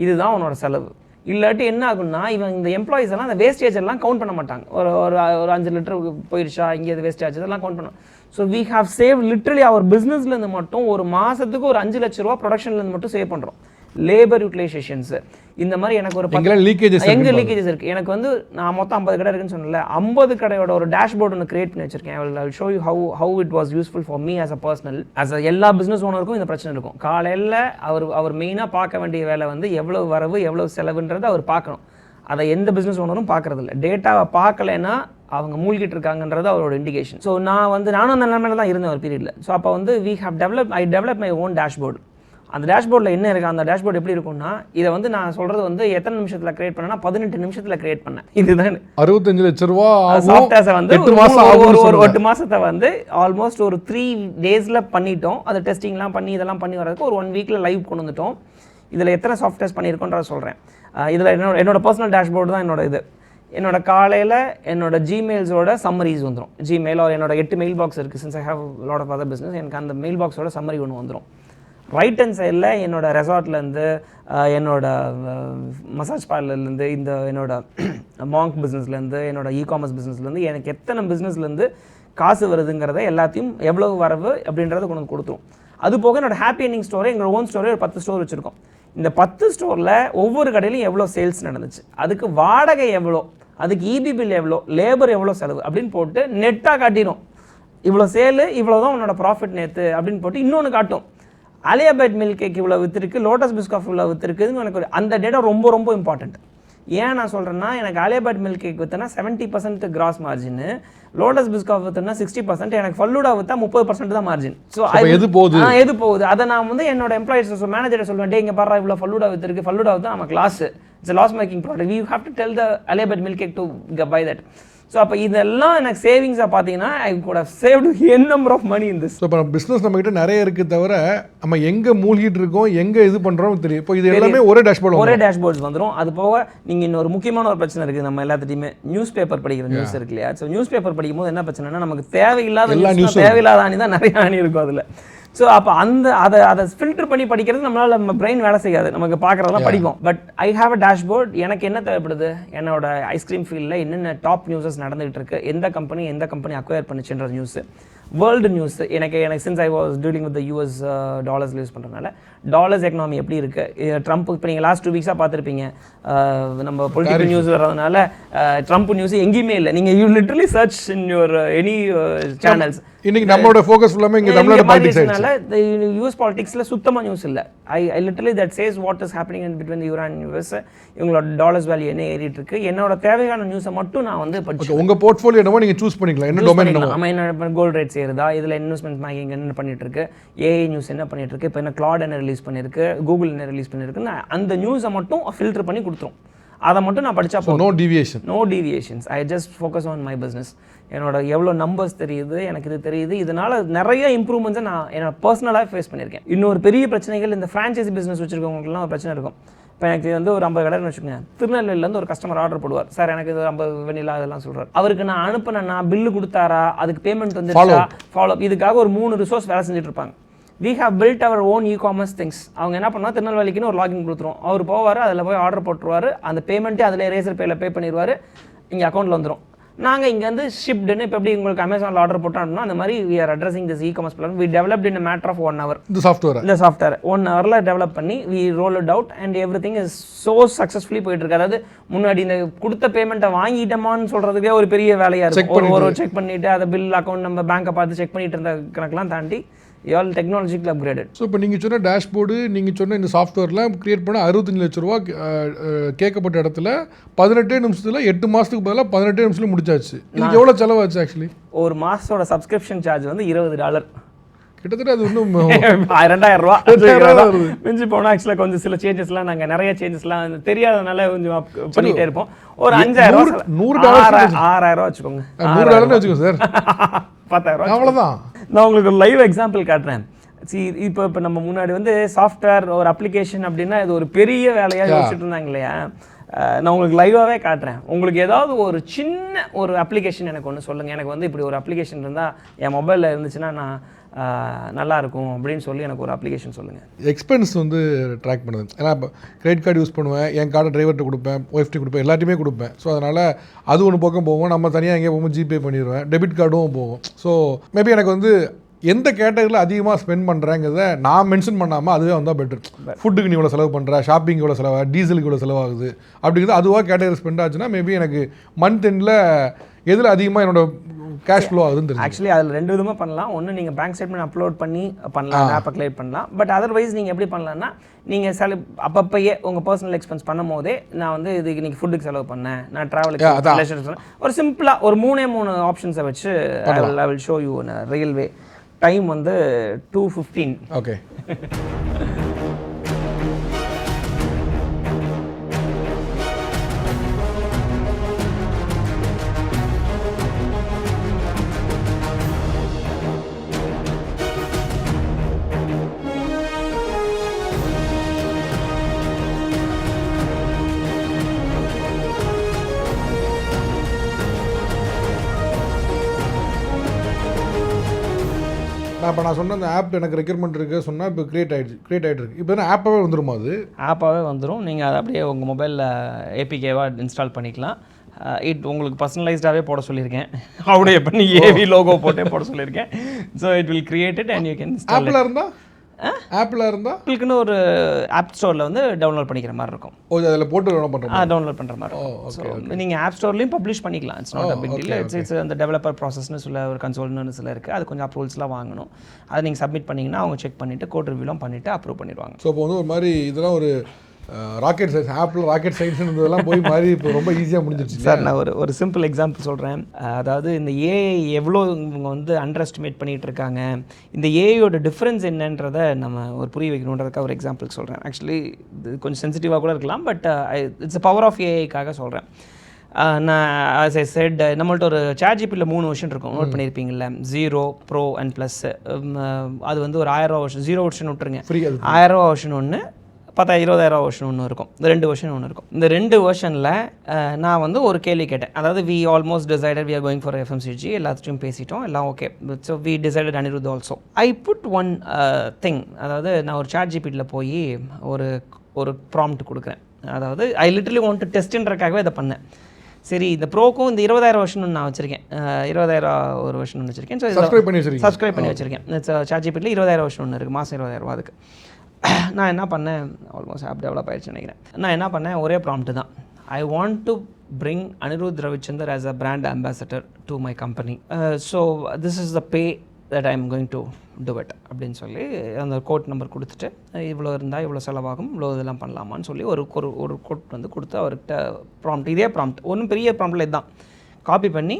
இதுதான் உன்னோட செலவு. இல்லாட்டி என்ன ஆகும்னா இவங்க இந்த எம்ப்ளாயிஸ் எல்லாம் அந்த வேஸ்டேஜ் எல்லாம் கவுண்ட் பண்ண மாட்டாங்க. ஒரு 5 லிட்டர் போயிடுச்சா இங்கே அது வேஸ்டேஜ் இதெல்லாம் கவுண்ட் பண்ணோம். So we have save literally our பிஸ்னஸ்லேருந்து மட்டும் ஒரு மாதத்துக்கு ஒரு 5 லட்ச ரூபா ப்ரொடக்ஷன்லேருந்து மட்டும் சேவ் பண்ணுறோம். லேபர் யூட்டிலைசேஷன்ஸ் இந்த மாதிரி எனக்கு ஒரு எங்கே லீக்கேஜஸ் இருக்குது. எனக்கு வந்து நான் மொத்தம் 50 கடை இருக்குன்னு சொன்னல, 50 கடையோட ஒரு டேஷ்போர்டு ஒன்று கிரியேட் பண்ணி வச்சிருக்கேன். I will show you how it was useful for me as a personal. As எல்லா பிஸ்னஸ் ஓனருக்கும் இந்த பிரச்சனை இருக்கும். காலையில் அவர் மெயினாக பார்க்க வேண்டிய வேலை வந்து எவ்வளோ வரவு எவ்வளோ செலவுன்றதை அவர் பார்க்கணும். அதை எந்த பிஸ்னஸ் ஓனரும் பார்க்குறதில்ல. டேட்டாவை பார்க்கலைன்னா அவங்க மூழ்கிட்டு இருக்காங்கன்றது அவரோட இண்டிகேஷன். ஸோ நானும் அந்த நிலைமையில தான் இருந்தேன் ஒரு பீரியடில். ஸோ அப்போ வந்து I develop my own dashboard. அந்த டேஷ்போர்டில் என்ன இருக்குது, அந்த டேஷ்போர்டு எப்படி இருக்கும்னா இதை வந்து நான் சொல்கிறது வந்து எத்தனை நிமிஷத்தில் கிரியேட் பண்ணேன்னா 18 நிமிஷத்தில் கிரியேட் பண்ணேன். இதுதான் 65 லட்ச ரூபா சாஃப்ட்வேர்ஸை வந்து ஒரு 8 மாதத்தை வந்து ஆல்மோஸ்ட் ஒரு 3 days பண்ணிட்டோம். அது டெஸ்டிங்லாம் பண்ணி இதெல்லாம் பண்ணி வரதுக்கு ஒரு 1 week லைவ் கொண்டு வந்துட்டோம். இதில் எத்தனை சாஃப்ட்வேர்ஸ் பண்ணியிருக்கோன்றத சொல்கிறேன். இதில் என்னோட பர்சனல் டேஷ்போர்டு தான் என்னோட காலையில் என்னோட ஜிமெயில்ஸோட சம்மரிஸ் வந்துடும். ஜிமெயில் என்னோட 8 மெயில் பாக்ஸ் இருக்குது. Since I have lot of other business, எனக்கு அந்த மெயில் பாக்ஸோட சம்மரி ஒன்று வந்துடும். ரைட் ஹேண்ட் சைடில் என்னோட ரெசார்ட்லேருந்து, என்னோட மசாஜ் பார்லர்லேருந்து, இந்த என்னோட மாங்க் பிஸ்னஸ்லேருந்து, என்னோட இ-காமர்ஸ் பிஸ்னஸ்லேருந்து, எனக்கு எத்தனை பிஸ்னஸ்லேருந்து காசு வருதுங்கிறத எல்லாத்தையும் எவ்வளவு வரவு அப்படின்றத கொண்டு வந்து கொடுத்துரும். அது போக என்னோட ஹாப்பி எண்டிங் ஸ்டோரை எங்களோட ஓன் ஸ்டோரே ஒரு 10 ஸ்டோர் வச்சுருக்கோம். இந்த 10 ஸ்டோரில் ஒவ்வொரு கடையிலையும் எவ்வளோ சேல்ஸ் நடந்துச்சு, அதுக்கு வாடகை எவ்வளோ, அதுக்கு இபி பில் எவ்வளோ, லேபர் எவ்வளோ செலவு அப்படின்னு போட்டு நெட்டாக காட்டிடும். இவ்வளோ சேலு, இவ்வளோ தான் உன்னோட ப்ராஃபிட் நேற்று அப்படின்னு போட்டு இன்னொன்று காட்டும். அலியாபேட் மில்க் கேக் இவ்வளோ விற்றுருக்கு, லோட்டஸ் பிஸ்காஃப் இவ்வளோ விற்றுருக்குதுன்னு எனக்கு அந்த டேட்டா ரொம்ப ரொம்ப இம்பார்ட்டண்ட். ஏன் நான் சொல்கிறேன்னா, எனக்கு அலியாபேட் மில்க் கேக் விற்றுனா 70% கிராஸ் மார்ஜின், லோட்டஸ் பிஸ்காஃப் விற்றுனா 60%, எனக்கு ஃபல்லூடா விற்றா 30% தான் மார்ஜின். ஸோ எது போகுது அதை நான் வந்து என்னோட எம்ப்ளாயிஸ் மேனேஜரை சொல்லுவேன், டே இங்கே பாரு இவ்வளோ ஃபல்லூடா விற்றுருக்கு, ஃபல்லூடா விற்றா நமக்கு loss, it's loss making product, you have to tell the அலியாபேட் milk cake to buy that. So அப்போ இதெல்லாம் எனக்கு சேவிங்ஸாக பார்த்தீங்கன்னா I could have saved an number of money in this. So இப்போ பிஸ்னஸ் நம்மகிட்ட நிறைய இருக்குது, தவிர நம்ம எங்கே மூழ்கிட்டு இருக்கோம், எங்கே இது பண்ணுறோம் தெரியும். இப்போ இது எல்லாமே ஒரே டேஷ்போர்ட்ஸ் வந்துடும். அது போக நீங்கள் இன்னொரு முக்கியமான ஒரு பிரச்சனை இருக்குது நம்ம எல்லாத்தையுமே, நியூஸ் பேப்பர் படிக்கிற நியூஸ் இருக்கு இல்லையா. ஸோ நியூஸ் பேப்பர் படிக்கும் போது என்ன பிரச்சனைனா, நமக்கு தேவையில்லாத அணி தான் நிறைய அணி இருக்கும் அதில். ஸோ அப்போ அதை ஃபில்டர் பண்ணி படிக்கிறது நம்மளால் நம்ம பிரெயின் வேலை செய்யாது, நமக்கு பார்க்குறதெல்லாம் படிக்கும். But I have a dashboard. எனக்கு என்ன தேவைப்படுது, என்னோட ஐஸ்கிரீம் ஃபீல்டில் என்னென்ன டாப் நியூஸஸ் நடந்துகிட்டு இருக்கு, எந்த கம்பெனி அக்வயர் பண்ணிச்சுன்ற நியூஸ், வேர்ல்டு நியூஸ். எனக்கு since I was dealing with US dollars use பண்ணுறதுனால டாலர்ஸ் எக்கனாமி எப்படி இருக்குது, ட்ரம்ப் இப்போ நீங்கள் லாஸ்ட் 2 வீக்ஸாக பார்த்துருப்பீங்க, நம்ம பொலிட்டிக்கல் நியூஸ் வர்றதுனால ட்ரம்ப் நியூஸ் எங்கேயுமே இல்லை. நீங்கள் you literally search in your any channels. இன்னைக்கு நம்மளோட ஃபோக்கஸ் ஃபுல்லாமே இங்க நம்மளோட பாலிடிக்ஸ்னால US பாலிடிக்ஸ்ல சுத்தமா நியூஸ் இல்ல. I literally that says what is happening in between Iran US. இவங்களோட டாலர்ஸ் வேல்யூ என்ன ஏறிட்டு இருக்கு, என்னோட தேவையான நியூஸை மட்டும் நான் வந்து படிச்சு உங்க போர்ட்ஃபோலியோ என்னவோ நீங்க சூஸ் பண்ணிக்கலாம். என்ன டொமைன் என்னவோ, ஆமா, என்ன கோல்ட் ரேட்ஸ் ஏறுதா, இதுல இன்வெஸ்ட்மென்ட் மேக்கிங் என்ன பண்ணிட்டு இருக்கு, AI நியூஸ் என்ன பண்ணிட்டு இருக்கு, இப்போ என்ன கிளாட் என்ன ரிலீஸ் பண்ணிருக்கு, கூகுள் என்ன ரிலீஸ் பண்ணிருக்குன்னு அந்த நியூஸை மட்டும் ஃபில்டர் பண்ணி கொடுத்துரும். அதை மட்டும் நான் படித்தா போதும். No deviations. I just focus on my business. என்னோட எவ்வளோ நம்பர்ஸ் தெரியுது, எனக்கு இது தெரியுது, இதனால் நிறைய இம்ப்ரூவ்மெண்ட்ஸை நான் என்னோட பர்சனலாக ஃபேஸ் பண்ணியிருக்கேன். இன்னொரு பெரிய பிரச்சனைகள், இந்த ஃப்ரான்ச்சைசி பிஸ்னஸ் வச்சுருக்கவங்களுக்குலாம் ஒரு பிரச்சனை இருக்கும். இப்போ எனக்கு வந்து ஒரு 50 கடைன்னு வச்சுக்கோங்க, திருநெல்வேலியிலேருந்து ஒரு கஸ்டமர் ஆர்டர் போடுவார், சார் எனக்கு இது 50 வெண்ணிலா அதெல்லாம் சொல்கிறார். அவருக்கு நான் அனுப்பினேன்னா பில்லு கொடுத்தாரா, அதுக்கு பேமெண்ட் வந்து ஃபாலோ அப், இதுக்காக ஒரு 3 ரிசோர்ஸ் வேலை செஞ்சுட்டு இருப்பாங்க. We have built our own e-commerce things. அவங்க என்ன பண்ணால் திருநெல்வேலிக்குன்னு ஒரு லாகின் கொடுத்துருவோம், அவர் போவார், அதில் போய் ஆர்டர் போட்டுருவார், அந்த பேமெண்ட்டே அதில் ரேசர் பேயில் பே பண்ணிடுவார், இங்கே அக்கௌண்ட்டில் வந்துடும். நாங்கள் இங்கே வந்து ஷிப்டுன்னு இப்போ எப்படி உங்களுக்கு அமேசானில் ஆர்டர் போட்டோம்னா அந்த மாதிரி we are addressing this e-commerce platform. We developed in a matter of 1 hour. இந்த சாஃப்ட்வேர் 1 hourல டெவலப் பண்ணி we roll it out and everything is so successfully போயிட்டு இருக்கு. அதாவது முன்னாடி இந்த கொடுத்த பேமெண்ட்டை வாங்கிட்டோமான்னு சொல்கிறதுக்கே ஒரு பெரிய வேலையாக இருக்கும். ஒரு செக் பண்ணிவிட்டு அதை பில் அக்கௌண்ட் நம்ம பேங்கை பார்த்து செக் பண்ணிட்டு இருந்த கணக்கெலாம் தாண்டி all technologically upgraded. ஸோ இப்போ நீங்கள் சொன்ன டேஷ்போர்டு, நீங்கள் சொன்ன இந்த சாஃப்ட்வேர்லாம் கிரியேட் பண்ண 65 லட்ச ரூபா கேட்கப்பட்ட இடத்துல 18 நிமிஷத்தில் 8 மாதத்துக்கு பதிலாக 18 நிமிஷத்தில் முடிச்சாச்சு. இதுக்கு எவ்வளோ செலவாச்சு ஆக்சுவலி? ஒரு மாதத்தோட சப்ஸ்கிரிப்ஷன் சார்ஜ் வந்து $20. கிட்டத்தட்ட அது இன்னும் 2000 ரூபா மிஞ்சி போனால். ஆக்சுவலாக கொஞ்சம் சில சேஞ்சஸ்லாம் நாங்கள் நிறைய சேஞ்சஸ்லாம் தெரியாதனால கொஞ்சம் பண்ணிகிட்டே இருப்போம். ஒரு $5000 $6000 வச்சுக்கோங்க. $100 வச்சுக்கோங்க சார். $10,000 அவ்வளோதான். நான் உங்களுக்கு ஒரு லைவ் எக்ஸாம்பிள் காட்டுறேன். இப்போ நம்ம முன்னாடி வந்து சாஃப்ட்வேர் ஒரு அப்ளிகேஷன் அப்படின்னா இது ஒரு பெரிய வேலையாக யோசிச்சுட்டு இருந்தாங்க இல்லையா. நான் உங்களுக்கு லைவாகவே காட்டுறேன். உங்களுக்கு ஏதாவது ஒரு சின்ன ஒரு அப்ளிகேஷன் எனக்கு ஒன்று சொல்லுங்கள், எனக்கு வந்து இப்படி ஒரு அப்ளிகேஷன் இருந்தால் என் மொபைலில் இருந்துச்சுன்னா நான் நல்லாயிருக்கும் அப்படின்னு சொல்லி எனக்கு ஒரு அப்ளிகேஷன் சொல்லுங்கள். எக்ஸ்பென்ஸ் வந்து ட்ராக் பண்ணுது. ஏன்னா இப்போ கிரெடிட் கார்டு யூஸ் பண்ணுவேன், என் கார்டை டிரைவர்கிட்ட கொடுப்பேன், ஒய்ஃப்ட்டு கொடுப்பேன், எல்லாத்தையுமே கொடுப்பேன். ஸோ அதனால் அது ஒன்று பக்கம் போகும், நம்ம தனியாக எங்கேயே போகும்போது ஜிபே பண்ணிடுவேன், டெபிட் கார்டும் போகும். ஸோ மேபி எனக்கு வந்து எந்த கேட்டகரியில் அதிகமாக ஸ்பெண்ட் பண்ணுறேங்கிறத நான் மென்ஷன் பண்ணாமல் அதுவே வந்தால் பெட்டர். ஃபுட்டுக்கு நீ இவ்வளோ செலவு பண்ணுற, ஷாப்பிங் இவ்வளோ செலவாக, டீசலுக்கு இவ்வளோ செலவாகுது அப்படிங்கிறது அதுவாக கேட்டகரி ஸ்பெண்ட் ஆச்சுன்னா மேபி எனக்கு மந்த் எண்டில் எதில் அதிகமாக என்னோட கேஷ் ஃப்ளோ ஆகுதுன்னு. ஆக்சுவலி அதில் 2 விதமாக பண்ணலாம். ஒன்று நீங்கள் பேங்க் ஸ்டேட்மெண்ட் அப்லோட் பண்ணி பண்ணலாம், ஆப்பை கிரியேட் பண்ணலாம். பட் அதர்வைஸ் நீங்கள் எப்படி பண்ணலாம்னா, நீங்கள் அப்பப்பையே உங்கள் பர்சனல் எக்ஸ்பென்ஸ் பண்ணும் போதே நான் வந்து இதுக்கு நீங்கள் ஃபுட்டுக்கு செலவு பண்ணேன், நான் ட்ராவலுக்கு ஒரு சிம்பிளாக ஒரு 3 ஆப்ஷன்ஸை வச்சு I will show you real way. Time வந்து 2:15. ஓகே. நான் சொன்ன அந்த ஆப் எனக்கு ரெக்யர்மெண்ட் இருக்குது சொன்னால் இப்போ கிரியேட் ஆகிட்டு இருக்கு. இப்போ என்ன ஆப்பாகவே வந்துருமா? அது ஆப்பாகவே வந்துடும். நீங்கள் அதை அப்படியே உங்கள் மொபைலில் ஏபிகேவாக இன்ஸ்டால் பண்ணிக்கலாம். உங்களுக்கு பர்சனலைஸ்டாகவே போட சொல்லியிருக்கேன். அப்படியே பண்ணி ஏவி லோகோ போட்டே போட சொல்லியிருக்கேன். So it will create it and you can ஆப்பில் இருந்தால் உங்களுக்குன்னு ஒரு ஆப் ஸ்டோரில் வந்து டவுன்லோட் பண்ணிக்கிற மாதிரி இருக்கும். அதில் போட்டு டவுன்லோட் பண்ணுற மாதிரி இருக்கும். ஸோ நீங்கள் ஆப் ஸ்டோர்லையும் பப்ளிஷ் பண்ணிக்கலாம். It's not a big deal. It's அந்த டெவலப்பர் ப்ராசஸ்னு சொல்ல ஒரு கன்சோல்னு சில இருக்குது. அது கொஞ்சம் அப்ரூவல்ஸ்லாம் வாங்கணும். அதை நீங்கள் சப்மிட் பண்ணிங்கன்னா அவங்க செக் பண்ணிவிட்டு கோட் ரிவ்யூலாம் பண்ணிவிட்டு அப்ரூவ் பண்ணிடுவாங்க. ஸோ இப்போ வந்து ஒரு மாதிரி இதெல்லாம் ஒரு ராக்கெட் சயின்ஸ் ஆப்பில் ராக்கெட் சயின்ஸ்ன்றதெல்லாம் போய் மாதிரி இப்போ ரொம்ப ஈஸியாக முடிஞ்சிருச்சு சார். நான் ஒரு சிம்பிள் எக்ஸாம்பிள் சொல்கிறேன். அதாவது இந்த ஏஐ எவ்வளோ இவங்க வந்து அண்டர் எஸ்டிமேட் பண்ணிகிட்டு இருக்காங்க, இந்த ஏஐயோட டிஃப்ரென்ஸ் என்னன்றதை நம்ம ஒரு புரிய வைக்கணுன்றதுக்காக ஒரு எக்ஸாம்பிள் சொல்கிறேன். ஆக்சுவலி இது கொஞ்சம் சென்சிட்டிவாக கூட இருக்கலாம், பட் இட்ஸ் பவர் ஆஃப் ஏஐக்காக சொல்கிறேன். நான் ஆஸ் ஐ செட், நம்மள்ட்ட ஒரு ChatGPTல 3 வெர்ஷன் இருக்கும், நோட் பண்ணியிருப்பீங்கள்ல, 0, Pro அண்ட் ப்ளஸ். அது வந்து ஒரு 1000 வெர்ஷன், 0 வெர்ஷன் விட்டுருங்க, 1000 வெர்ஷன் ஒன்று, 10,000-20,000 வெர்ஷன் ஒன்று இருக்கும். இந்த 2 வெர்ஷன் ஒன்று இருக்கும். இந்த 2 வெர்ஷனில் நான் வந்து ஒரு கேள்வி கேட்டேன். அதாவது we almost decided we are going for FMCG, எல்லாத்தையும் பேசிட்டோம், எல்லாம் okay. So we decided Anirudh also. I put one thing. அதாவது நான் ஒரு ChatGPTல போய் ஒரு ப்ராம்ப்ட் கொடுக்குறேன். அதாவது ஐ லிட்டரலி வாண்ட் டு டெஸ்ட்ன்றக்காகவே இதை பண்ணேன். சரி, இந்த ப்ரோக்கும் இந்த 20,000 வெர்ஷன் நான் வச்சுருக்கேன், 20,000 ஒரு வெர்ஷன் ஒன்று வச்சுருக்கேன். ஸோ சப்ஸ்கிரைப் பண்ணி வச்சுருக்கேன். ChatGPTல 20,000 வெர்ஷன் ஒன்று இருக்குது, மாதம் 20,000 அதுக்கு. நான் என்ன பண்ணேன், ஆல்மோஸ்ட் ஆப் டெவலப் ஆகிடுச்சு நினைக்கிறேன். நான் என்ன பண்ணேன், ஒரே ப்ராம்ப்ட் தான். ஐ want to bring Anirudh Ravichander as a brand ambassador to my company. So this is the pay that I am going to do it அப்படின்னு சொல்லி அந்த கோட் நம்பர் கொடுத்துட்டு, இவ்வளோ இருந்தால் இவ்வளோ செலவாகும், இவ்வளோ இதெல்லாம் பண்ணலாமான்னு சொல்லி ஒரு கோட் வந்து கொடுத்து அவர்கிட்ட ப்ராம்ப்ட், இதே ப்ராம்ப்ட், ஒன்றும் பெரிய ப்ராம்ப்டில் இதுதான், காப்பி பண்ணி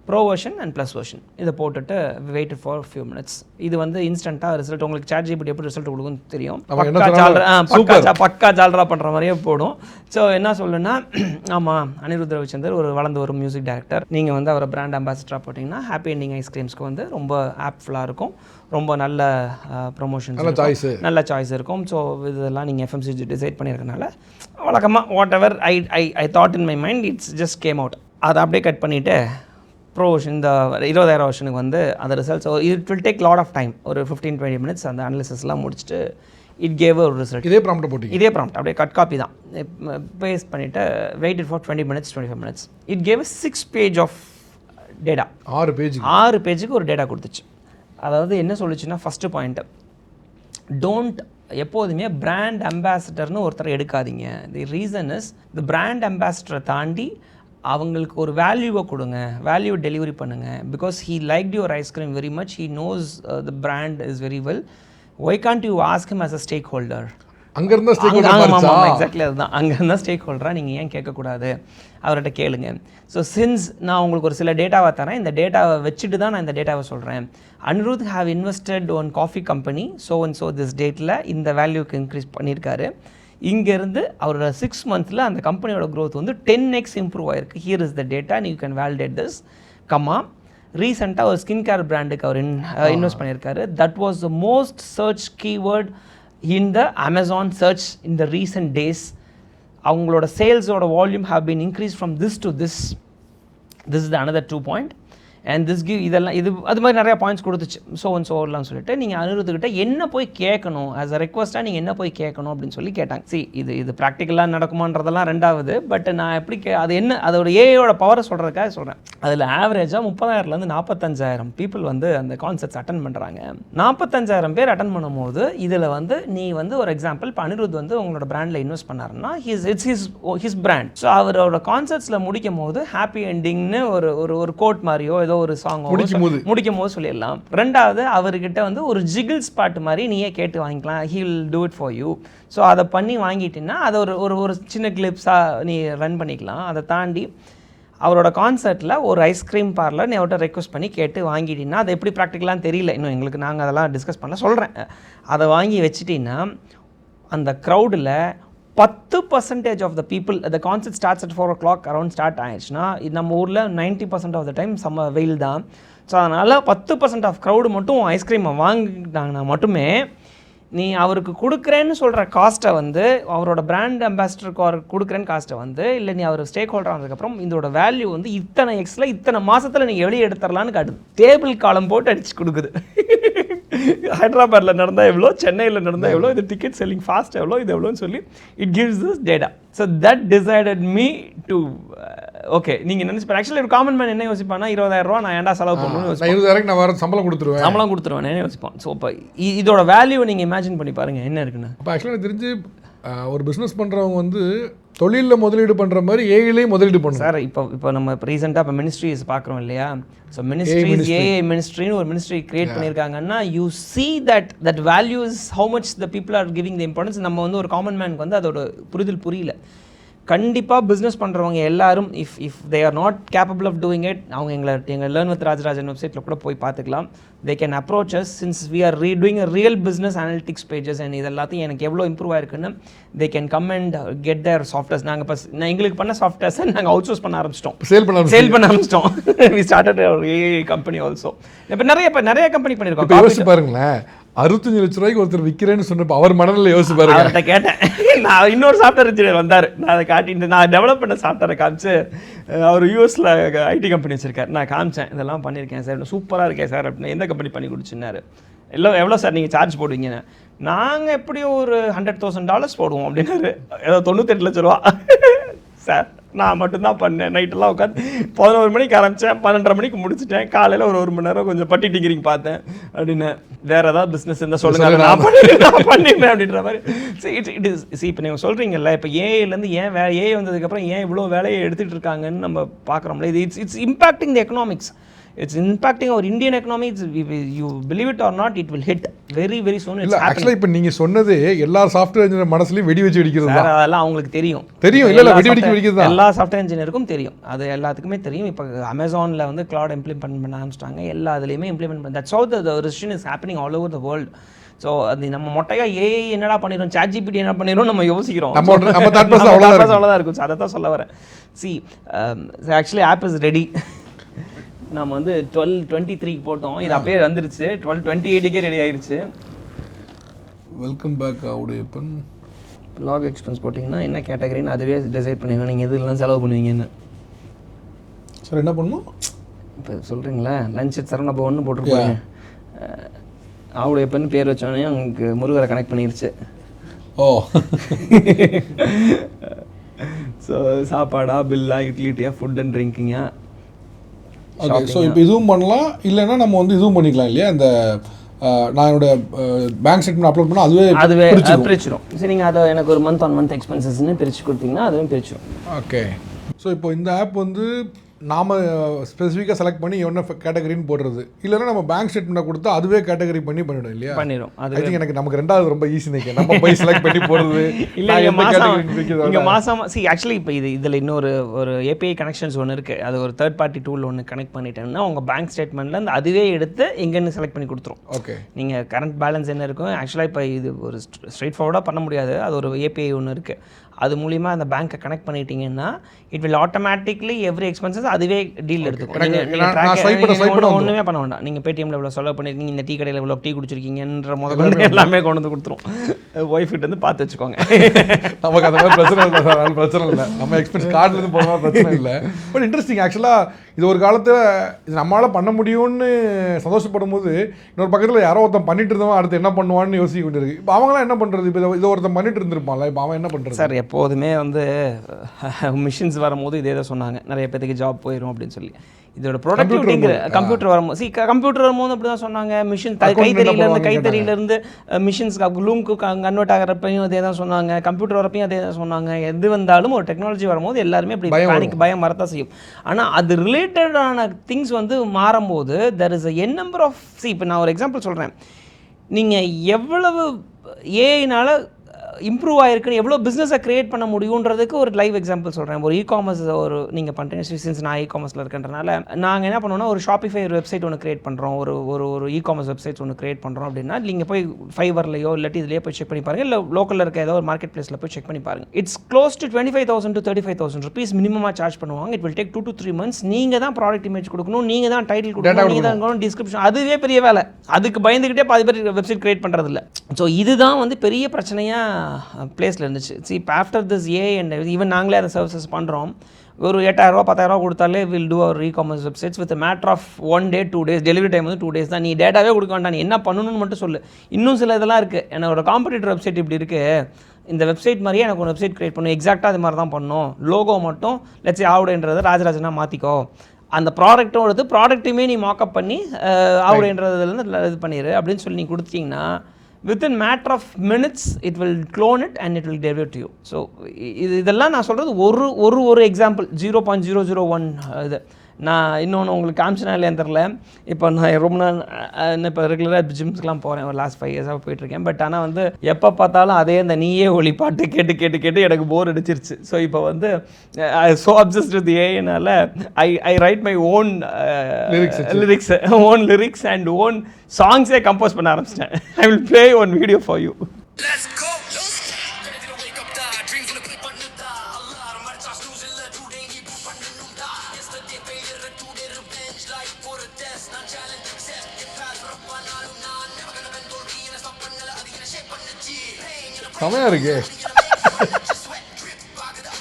bro version and plus version இதை போட்டுட்டு வெயிட் ஃபார் ஃபியூ மினிட்ஸ். இது வந்து இன்ஸ்டண்ட்டாக ரிசல்ட் உங்களுக்கு ChatGPT எப்படி ரிசல்ட் கொடுக்குன்னு தெரியும். பக்கா ஜால்ரா பண்ணுற மாதிரியே போடும். ஸோ என்ன சொல்லுன்னா, ஆமாம், அனிருத் ரவிச்சந்தர் ஒரு வளர்ந்து வரும் மியூசிக் டைரக்டர், நீங்கள் வந்து அவரை பிராண்ட் அம்பாசிடராக போட்டிங்கன்னா ஹாப்பி எண்டிங் ஐஸ்கிரீம்ஸ்க்கு வந்து ரொம்ப ஆப்ஃபுல்லாக இருக்கும், ரொம்ப நல்ல ப்ரொமோஷன்ஸ், நல்ல சாய்ஸ் இருக்கும். ஸோ இதெல்லாம் நீங்கள் FMCG டிசைட் பண்ணியிருக்கனால வழக்கமாக what ever I thought in my mind it's just came out. அதை அப்படியே கட் பண்ணிவிட்டு ப்ரோ வெர்ஷன், இந்த 20,000 வெர்ஷனுக்கு வந்து அந்த results it will take lot of time, ஒரு 15-20 மினிட்ஸ் அந்த அனாலிசிஸ்லாம் முடிச்சுட்டு இட் கேவ் ஒரு ரிசல்ட். இதே ப்ராம்ப்ட் அப்படியே கட் காப்பி தான் பேஸ்ட் பண்ணிவிட்டு wait for 20 minutes 25 minutes. It gave 6 page of data, 6 பேஜுக்கு ஒரு டேட்டா கொடுத்துச்சு. அதாவது என்ன சொல்லிச்சுன்னா, ஃபஸ்ட்டு பாயிண்ட்டு, டோன்ட் எப்போதுமே பிராண்ட் அம்பாசிடர்னு ஒருத்தர் எடுக்காதீங்க. The reason is the brand அம்பாசிடரை தாண்டி அவங்களுக்கு ஒரு வேல்யூவை கொடுங்க, வேல்யூ டெலிவரி பண்ணுங்கள். Because he liked your ice cream very much, he knows the brand is very well. Why can't you ask him as a stack holder? Exactly அதுதான், அங்கே இருந்தால் ஸ்டேக் ஹோல்டராக நீங்கள் ஏன் கேட்கக்கூடாது, அவர்கிட்ட கேளுங்க. ஸோ சின்ஸ் நான் உங்களுக்கு ஒரு சில டேட்டாவை தரேன், இந்த டேட்டாவை வச்சுட்டு தான் நான் இந்த டேட்டாவை சொல்கிறேன். Anirudh have invested one coffee company so and so this டேட்டில் இந்த வேல்யூக்கு இன்க்ரீஸ் பண்ணியிருக்காரு. இங்கேருந்து அவரோட 6 மந்த்தில் அந்த கம்பெனியோட க்ரோத் வந்து 10x இம்ப்ரூவ் ஆயிருக்கு. Here is the data, you can validate this. ரீசெண்டாக ஒரு ஸ்கின் கேர் பிராண்டுக்கு அவர் இன்வெஸ்ட் பண்ணியிருக்காரு. That was the most search keyword in the Amazon search in the recent days. அவங்களோட சேல்ஸோட volume have been increase from this to this. This is the another 2 point. And this give இதெல்லாம் இது அது மாதிரி நிறையா points கொடுத்துச்சு. So and ஸோலாம் சொல்லிட்டு நீங்கள் அனிருத்துக்கிட்ட என்ன போய் கேட்கணும், ஆஸ் அ ரெக்வஸ்ட்டாக நீங்கள் என்ன போய் கேட்கணும் அப்படின்னு சொல்லி கேட்டாங்க. இது ப்ராக்டிக்கலாக நடக்குமான்றதெல்லாம் ரெண்டாவது. பட் நான் எப்படி அது என்ன அதோட ஏஐயோட பவரை சொல்கிறதுக்காக சொல்கிறேன். அதில் ஆவரேஜாக 30,000லேருந்து 45,000 பீப்புள் வந்து அந்த கான்செப்ட்ஸ் அட்டன் பண்ணுறாங்க. 45,000 பேர் அட்டன் பண்ணும்போது இதில் வந்து நீ வந்து ஒரு எக்ஸாம்பிள், இப்போ அனிருத் வந்து உங்களோட பிராண்டில் இன்வெஸ்ட் பண்ணாருன்னா ஹிஸ் பிராண்ட். ஸோ அவரோட கான்செப்ட்ஸில் முடிக்கும் போது ஹாப்பி எண்டிங்னு ஒரு கோட் மாதிரியோ ஒரு சாங் முடிக்கும் போது சொல்லிடலாம். ரெண்டாவது, அவர்கிட்ட வந்து ஒரு ஜிகிள் ஸ்பாட் மாதிரி நீயே கேட்டு வாங்கிக்கலாம், he will do it for you. So அதை பண்ணி வாங்கிட்டீங்கன்னா அதை ஒரு சின்ன கிளிப்ஸாக நீ ரன் பண்ணிக்கலாம். அதை தாண்டி அவரோட கான்சர்ட்டில் ஒரு ஐஸ்கிரீம் பார்லர் நீ அவர்கிட்ட ரெக்வஸ்ட் பண்ணி கேட்டு வாங்கிட்டீங்கன்னா, அது எப்படி ப்ராக்டிக்கலான்னு தெரியல இன்னும் எங்களுக்கு, நாங்கள் அதெல்லாம் டிஸ்கஸ் பண்ணல, சொல்கிறேன். அதை வாங்கி வச்சுட்டிங்கன்னா அந்த க்ரௌடில் 10% ஆஃப் த பீப்புள், அந்த concert starts at 4 o'clock around start ஆயிடுச்சுன்னா, நம்ம ஊரில் 90% ஆஃப் த டைம் செம்ம வெயில் தான். ஸோ அதனால் 10% ஆஃப் க்ரௌடு மட்டும் ஐஸ்கிரீமை வாங்கிட்டாங்கன்னா மட்டுமே நீ அவருக்கு கொடுக்குறேன்னு சொல்கிற காஸ்ட்டை வந்து, அவரோட பிராண்ட் அம்பாசிடருக்கு அவருக்கு கொடுக்குறேன்னு காஸ்ட்டை வந்து, இல்லை நீ அவர் ஸ்டேக் ஹோல்டர் ஆனதுக்கப்புறம் இதோட வேல்யூ வந்து இத்தனை எக்ஸில் இத்தனை மாதத்தில் நீங்கள் வெளியே எடுத்துடலான்னு காட்டு, டேபிள் காலம் போட்டு அடித்து கொடுக்குது. ஹைதராபாத்தில் நடந்தால் எவ்வளோ, சென்னையில் நடந்தால் எவ்வளோ, இது டிக்கெட் செல்லிங் ஃபாஸ்ட் எவ்வளோ, இது எவ்வளோன்னு சொல்லி it gives this data. So that decided me to okay. நீங்கள் நினச்சி ஆக்சுவலி ஒரு காமன் மேன் என்ன யோசிப்பானா, 20,000 ரூபா நான் ஏன்டா செலவு பண்ணணும்னு யோசிப்பேன். 20,000 நான் வர சம்பளம் கொடுத்துருவேன் என்ன யோசிப்போம். ஸோ இப்போ இதோட வேல்யூ நீங்கள் இமேஜின் பண்ணி பாருங்கள் என்ன இருக்குன்னு. அப்போ ஆக்சுவலாக எனக்கு தெரிஞ்சு ஒரு பிஸ்னஸ் பண்ணுறவங்க வந்து தொழிலில் முதலீடு பண்ணுற மாதிரி ஏஐலையும் முதலீடு பண்ணும் சார். இப்போ நம்ம ரீசெண்டாக இப்போ மினிஸ்ட்ரிஸ் பார்க்குறோம் இல்லையா. ஸோ மினிஸ்ட்ரிஸ் ஏஐ மினிஸ்ட்ரின்னு ஒரு மினிஸ்ட்ரி கிரியேட் பண்ணியிருக்காங்கன்னா you see that values how much the people are giving the importance. நம்ம வந்து ஒரு காமன் மேனுக்கு வந்து அதோட புரிதல் புரியல. கண்டிப்பாக பிஸ்னஸ் பண்ணுறவங்க எல்லாரும் if they are not capable of doing it, அவங்க எங்கள் லேர்ன் வித் ராஜராஜன் வெப்சைட்டில் கூட போய் பார்த்துக்கலாம். They can approach us since we are doing a real business analytics pages and இது எல்லாத்தையும் எனக்கு எவ்வளோ இம்ப்ரூவ் ஆயிருக்குன்னு they can come and get their softwares. நாங்கள் இப்போ எங்களுக்கு பண்ண சாஃப்ட்வேர்ஸை நாங்கள் அவுட் சோர்ஸ் பண்ண ஆரம்பிச்சிட்டோம், சேல் பண்ண ஆரம்பிச்சிட்டோம். வி ஸ்டார்டட் ஒரு ஏஐ கம்பெனி ஆல்சோ. இப்போ நிறைய கம்பெனி பண்ணியிருக்கோம். யோசிச்சு பாருங்களேன், 65 லட்ச ரூபாய்க்கு ஒருத்தர் விற்கிறேன்னு சொன்னப்போ அவர் மனநிலை யோசிச்சு பாருங்க. அவர்கிட்ட கேட்டேன், நான் இன்னொரு சாஃப்ட்வேர் இன்ஜினியர் வந்தார், நான் அதை காட்டிட்டு நான் டெவலப் பண்ண சாஃப்ட்வேரை காமிச்சு, அவர் யூஎஸில் ஐடி கம்பெனி வச்சிருக்காரு, நான் காமிச்சேன் இதெல்லாம் பண்ணியிருக்கேன் சார், சூப்பராக இருக்கேன் சார் அப்படின்னு. எந்த கம்பெனி பண்ணி கொடுச்சுன்னாரு. எவ்வளோ சார் நீங்கள் சார்ஜ் போடுவீங்கன்னு. நாங்கள் எப்படியும் ஒரு $100,000 போடுவோம் அப்படின்னாரு. ஏதோ 98 லட்ச ரூபா சார். நான் மட்டும்தான் பண்ணேன். நைட்டெல்லாம் உட்காந்து 11 மணிக்கு ஆரம்பித்தேன், 12:30 மணிக்கு முடிச்சுட்டேன். காலையில் ஒரு 1 மணி நேரம் கொஞ்சம் பட்டி டிங்கிரிங் பார்த்தேன் அப்படின்னு. வேறு ஏதாவது பிஸ்னஸ் இருந்தால் சொல்லுங்கள், நான் பண்ணிடுறேன் அப்படின்ற மாதிரி. இப்போ நீங்கள் சொல்கிறீங்கல்ல, இப்போ ஏஐலேருந்து ஏன் ஏஐ வந்ததுக்கப்புறம் ஏன் இவ்வளோ வேலையை எடுத்துகிட்டு இருக்காங்கன்னு நம்ம பார்க்குறோம்ல. இது it's impacting the economics. It's impacting our Indian economy. You believe it or not, it will hit very very soon. இல்ல ஆக்சுவலா இப்போ நீங்க சொன்னது எல்லா சாஃப்ட்வேர் இன்ஜினியர் மனசுலயும் வெடி வச்சு வெடிக்கிறது தான். அதெல்லாம் அவங்களுக்கு தெரியும். இல்ல வெடி வெடிக்கிறது தான் எல்லா சாஃப்ட்வேர் இன்ஜினியருக்கும் தெரியும். அது எல்லாத்துக்குமே தெரியும். இப்போ அமேசான்ல வந்து கிளவுட் இம்ப்ளிமெண்ட் பண்ண ஆரம்பிச்சிட்டாங்க. எல்லா அதுலயுமே இம்ப்ளிமெண்ட் பண்ண. That's how the revolution is happening all over the world. So அது நம்ம மொட்டையா ஏஐ என்னடா பண்ணிடும், ChatGPT என்ன பண்ணிடும் நம்ம யோசிக்கிறோம். நம்ம தாட் ப்ராசஸ் அவ்வளோதான் இருக்கும். அதை தான் சொல்ல வரேன். Actually app is ready. நம்ம வந்து 12:23 போட்டோம், இது அப்பயே வந்துருச்சு. 12:28 ரெடி ஆயிடுச்சு. Welcome back Avudaiyappan. Log expense போட்டிங்கன்னா என்ன கேட்டகரின்னு அதுவே டிசைட் பண்ணிடுங்க, நீங்கள் எதுலாம் செலவு பண்ணுவீங்கன்னு. சார் என்ன பண்ணணும் இப்போ சொல்கிறீங்களா, லஞ்ச் சரண பவன்னு போட்டிருப்பாங்க. ஆவுடையப்பன் பேர் வச்சோடனே உங்களுக்கு முருகரை கனெக்ட் பண்ணிருச்சு. ஓ ஸோ சாப்பாடா, பில்லா, யூட்டிலிட்டியா, ஃபுட் அண்ட் ட்ரிங்கிங்கா. ஓகே. ஸோ இப்போ இதுவும் பண்ணலாம், இல்லைன்னா நம்ம வந்து இதுவும் பண்ணிக்கலாம் இல்லையா. இந்த நான் என்னோட பேங்க் ஸ்டேட்மெண்ட் அப்லோட் பண்ணால் அதுவே பிரிச்சிடும். சரி, நீங்கள் அதை எனக்கு ஒரு மந்த் ஆன் மந்த் எக்ஸ்பென்சஸ்ன்னு பிரித்து கொடுத்தீங்கன்னா அதுவும் பிரிச்சிடும். ஓகே. ஸோ இப்போ இந்த ஆப் வந்து நாம் ஸ்பெசிஃபிக்காக செலக்ட் பண்ணி என்ன கேட்டகரின்னு போடுறது, இல்லைன்னா நம்ம பேங்க் ஸ்டேட்மெண்ட்டை கொடுத்தா அதுவே கேட்டகரி பண்ணிடும் இல்லையா. பண்ணிடும். அது எனக்கு நமக்கு ரெண்டாவது ரொம்ப ஈஸி நினைக்கிறேன், நம்ம போய் செலக்ட் பண்ணி போடுறது. இல்லை இங்கே மாதம் ஆக்சுவலி இப்போ இதில் இன்னொரு ஏபிஐ கனெக்ஷன்ஸ் ஒன்று இருக்குது. அது ஒரு தேர்ட் பார்ட்டி டூல் ஒன்று கனெக்ட் பண்ணிட்டேன்னா உங்கள் பேங்க் ஸ்டேட்மெண்ட்டில் அதுவே எடுத்து எங்கேன்னு செலக்ட் பண்ணி கொடுத்துரும். ஓகே. நீங்கள் கரண்ட் பேலன்ஸ் என்ன இருக்கும், ஆக்சுவலாக இப்போ இது ஒரு ஸ்ட்ரெயிட் ஃபார்வர்டாக பண்ண முடியாது. அது ஒரு ஏபிஐ ஒன்று இருக்குது. அது மூலிமா அந்த பேங்க்கை கனெக்ட் பண்ணிட்டீங்கன்னா it will automatically every expenses அதுவே டீல் எடுத்துக்கும். ஒன்றுமே பண்ண வேண்டாம். நீங்கள் பேடிஎம்ல இவ்வளோ செலவு பண்ணியிருக்கீங்க, இந்த டீ கடையில் இவ்வளோ டீ குடிச்சிருக்கீங்கன்ற முதல்ல எல்லாமே கொண்டு வந்து கொடுத்துரும். ஒய்ஃப் கிட்ட வந்து பார்த்து வச்சுக்கோங்க. நமக்கு அந்த மாதிரி பிரச்சனை இல்லை. நம்ம எக்ஸ்பென்ஸ் கார்டுலேருந்து போகிற பிரச்சனை இல்லை. But interesting. ஆக்சுவலாக இது ஒரு காலத்தில் இது நம்மளால் பண்ண முடியும்னு சந்தோஷப்படும் போது இன்னொரு பக்கத்தில் யாரோ ஒருத்தன் பண்ணிட்டு இருந்தவன் அடுத்து என்ன பண்ணுவான்னு யோசிக்க வேண்டியிருக்கு. இப்போ அவங்களாம் என்ன பண்ணுறது? இப்போ இதை ஒருத்தன் பண்ணிட்டு இருந்திருப்பான்ல, இப்போ அவன் என்ன பண்ணுறது? சார் எப்போதுமே வந்து மிஷின்ஸ் வரும்போது இதே தான் சொன்னாங்க, நிறைய பேருக்கு ஜாப் போயிடும் அப்படின்னு சொல்லி. இதோட ப்ரொடக்டிவிட்டிங்கிற கம்ப்யூட்டர் வரும்போது கம்ப்யூட்டர் வரும்போது அப்படி தான் சொன்னாங்க. மிஷின் கைத்தறியிலேருந்து மிஷின்ஸ்க்கு லூம்க்கு கன்வெர்ட் ஆகிறப்பையும் அதே தான் சொன்னாங்க. கம்ப்யூட்டர் வரப்பையும் அதே தான் சொன்னாங்க. எது வந்தாலும் ஒரு டெக்னாலஜி வரும்போது எல்லாருமே அப்படி பயம் வரத்தான் செய்யும். ஆனால் அது ரிலேட்டடான திங்ஸ் வந்து மாறும்போது there is an number of இப்போ நான் ஒரு எக்ஸாம்பிள் சொல்கிறேன். நீங்கள் எவ்வளவு ஏஐனால் இம்ப்ரூவ் ஆகிருக்குன்னு எவ்வளோ பிஸ்னஸை க்ரியேட் பண்ண முடியுன்றதுக்கு ஒரு லைவ் எக்ஸாம்பிள் சொல்கிறேன். ஒரு இ-காமர்ஸ் நீங்கள் பண்ணுறேன், சின்ஸ் நான் இ-காமர்ஸில் இருக்கன்றனால நாங்கள் என்ன பண்ணுவோம்னா ஒரு ஷாப்பிஃபை ஒரு வெப்சைட் ஒன்று க்ரியேட் பண்ணுறோம், ஒரு இ-காமர்ஸ் வெப்சைட்ஸ் ஒன்று க்ரியேட் பண்ணுறோம் அப்படின்னா நீங்கள் போய் ஃபைவர்லையோ இல்லாட்டி இதிலேயே போய் செக் பண்ணி பாருங்கள், இல்லை லோக்கலில் இருக்க ஏதோ ஒரு மார்க்கெட் பிளேஸில் போய் செக் பண்ணி பாருங்கள். It's close to 25,000 to 35,000 rupees மினிமமாக சார்ஜ் பண்ணுவாங்க. It will take 2 to 3 months. நீங்கள் தான் ப்ராடக்ட் இமேஜ் கொடுக்கணும், நீங்கள் தான் டைட்டில் கொடுக்கணும், நீங்கள் தான் இருக்கணும், டிஸ்கிரிப்ஷன். அதுவே பெரிய வேலை. அதுக்கு பயந்துக்கிட்டே பாதி பேர் வெப்சைட் க்ரியேட் பண்ணுறதில்ல. ஸோ இதுதான் வந்து பெரிய பிரச்சனையாக பிளேஸில் இருந்துச்சு. இப்போ after this AI and even நாங்களே அந்த சர்வீசஸ் பண்ணுறோம். ஒரு 8,000 10,000 கொடுத்தாலே will do our e-commerce websites with matter of 1 day 2 days. Delivery time வந்து 2 days தான். நீ டேட்டாவே கொடுக்க வேண்டாம், நீ என்ன பண்ணணும்னு மட்டும் சொல்லு. இன்னும் சில இதெல்லாம் இருக்குது. என்னோட காம்படிட்டர் வெப்சைட் இப்படி இருக்குது, இந்த வெப்சைட் மாதிரியே எனக்கு ஒரு வெப்சைட் க்ரியேட் பண்ணணும், எக்ஸாக்டாக அது மாதிரி தான் பண்ணணும், லோகோ மட்டும் லெட்ஸ் ஆவுடைன்றதை ராஜராஜனாக மாற்றிக்கோ, அந்த ப்ராடக்ட்டோடது ப்ராடக்ட்டுமே நீ மாக்கப் பண்ணி ஆவுடைன்றதுலேருந்து இது பண்ணிடு அப்படின்னு சொல்லி நீ கொடுத்தீங்கன்னா within matter of minutes it will clone it and it will deliver to you. So இதெல்லாம் நான் சொல்கிறது ஒரு எக்ஸாம்பிள் 0.001 இது. நான் இன்னொன்று உங்களுக்கு காமிச்சினா இல்லையான்னு தெரில. இப்போ நான் ரொம்ப நாள் இப்போ ரெகுலராக ஜிம்ஸ்க்கெலாம் போகிறேன், ஒரு லாஸ்ட் 5 years போயிட்டுருக்கேன். பட் ஆனால் வந்து எப்போ பார்த்தாலும் அதே அந்த நீயே ஒளி பாட்டு கேட்டு எனக்கு போர் அடிச்சிருச்சு. ஸோ இப்போ வந்து ஸோ அப்சஸ்ட் வித் ஏனால I write my own lyrics and own சாங்ஸே கம்போஸ் பண்ண ஆரம்பிச்சிட்டேன். I will play one video for you. செமையா இருக்கு.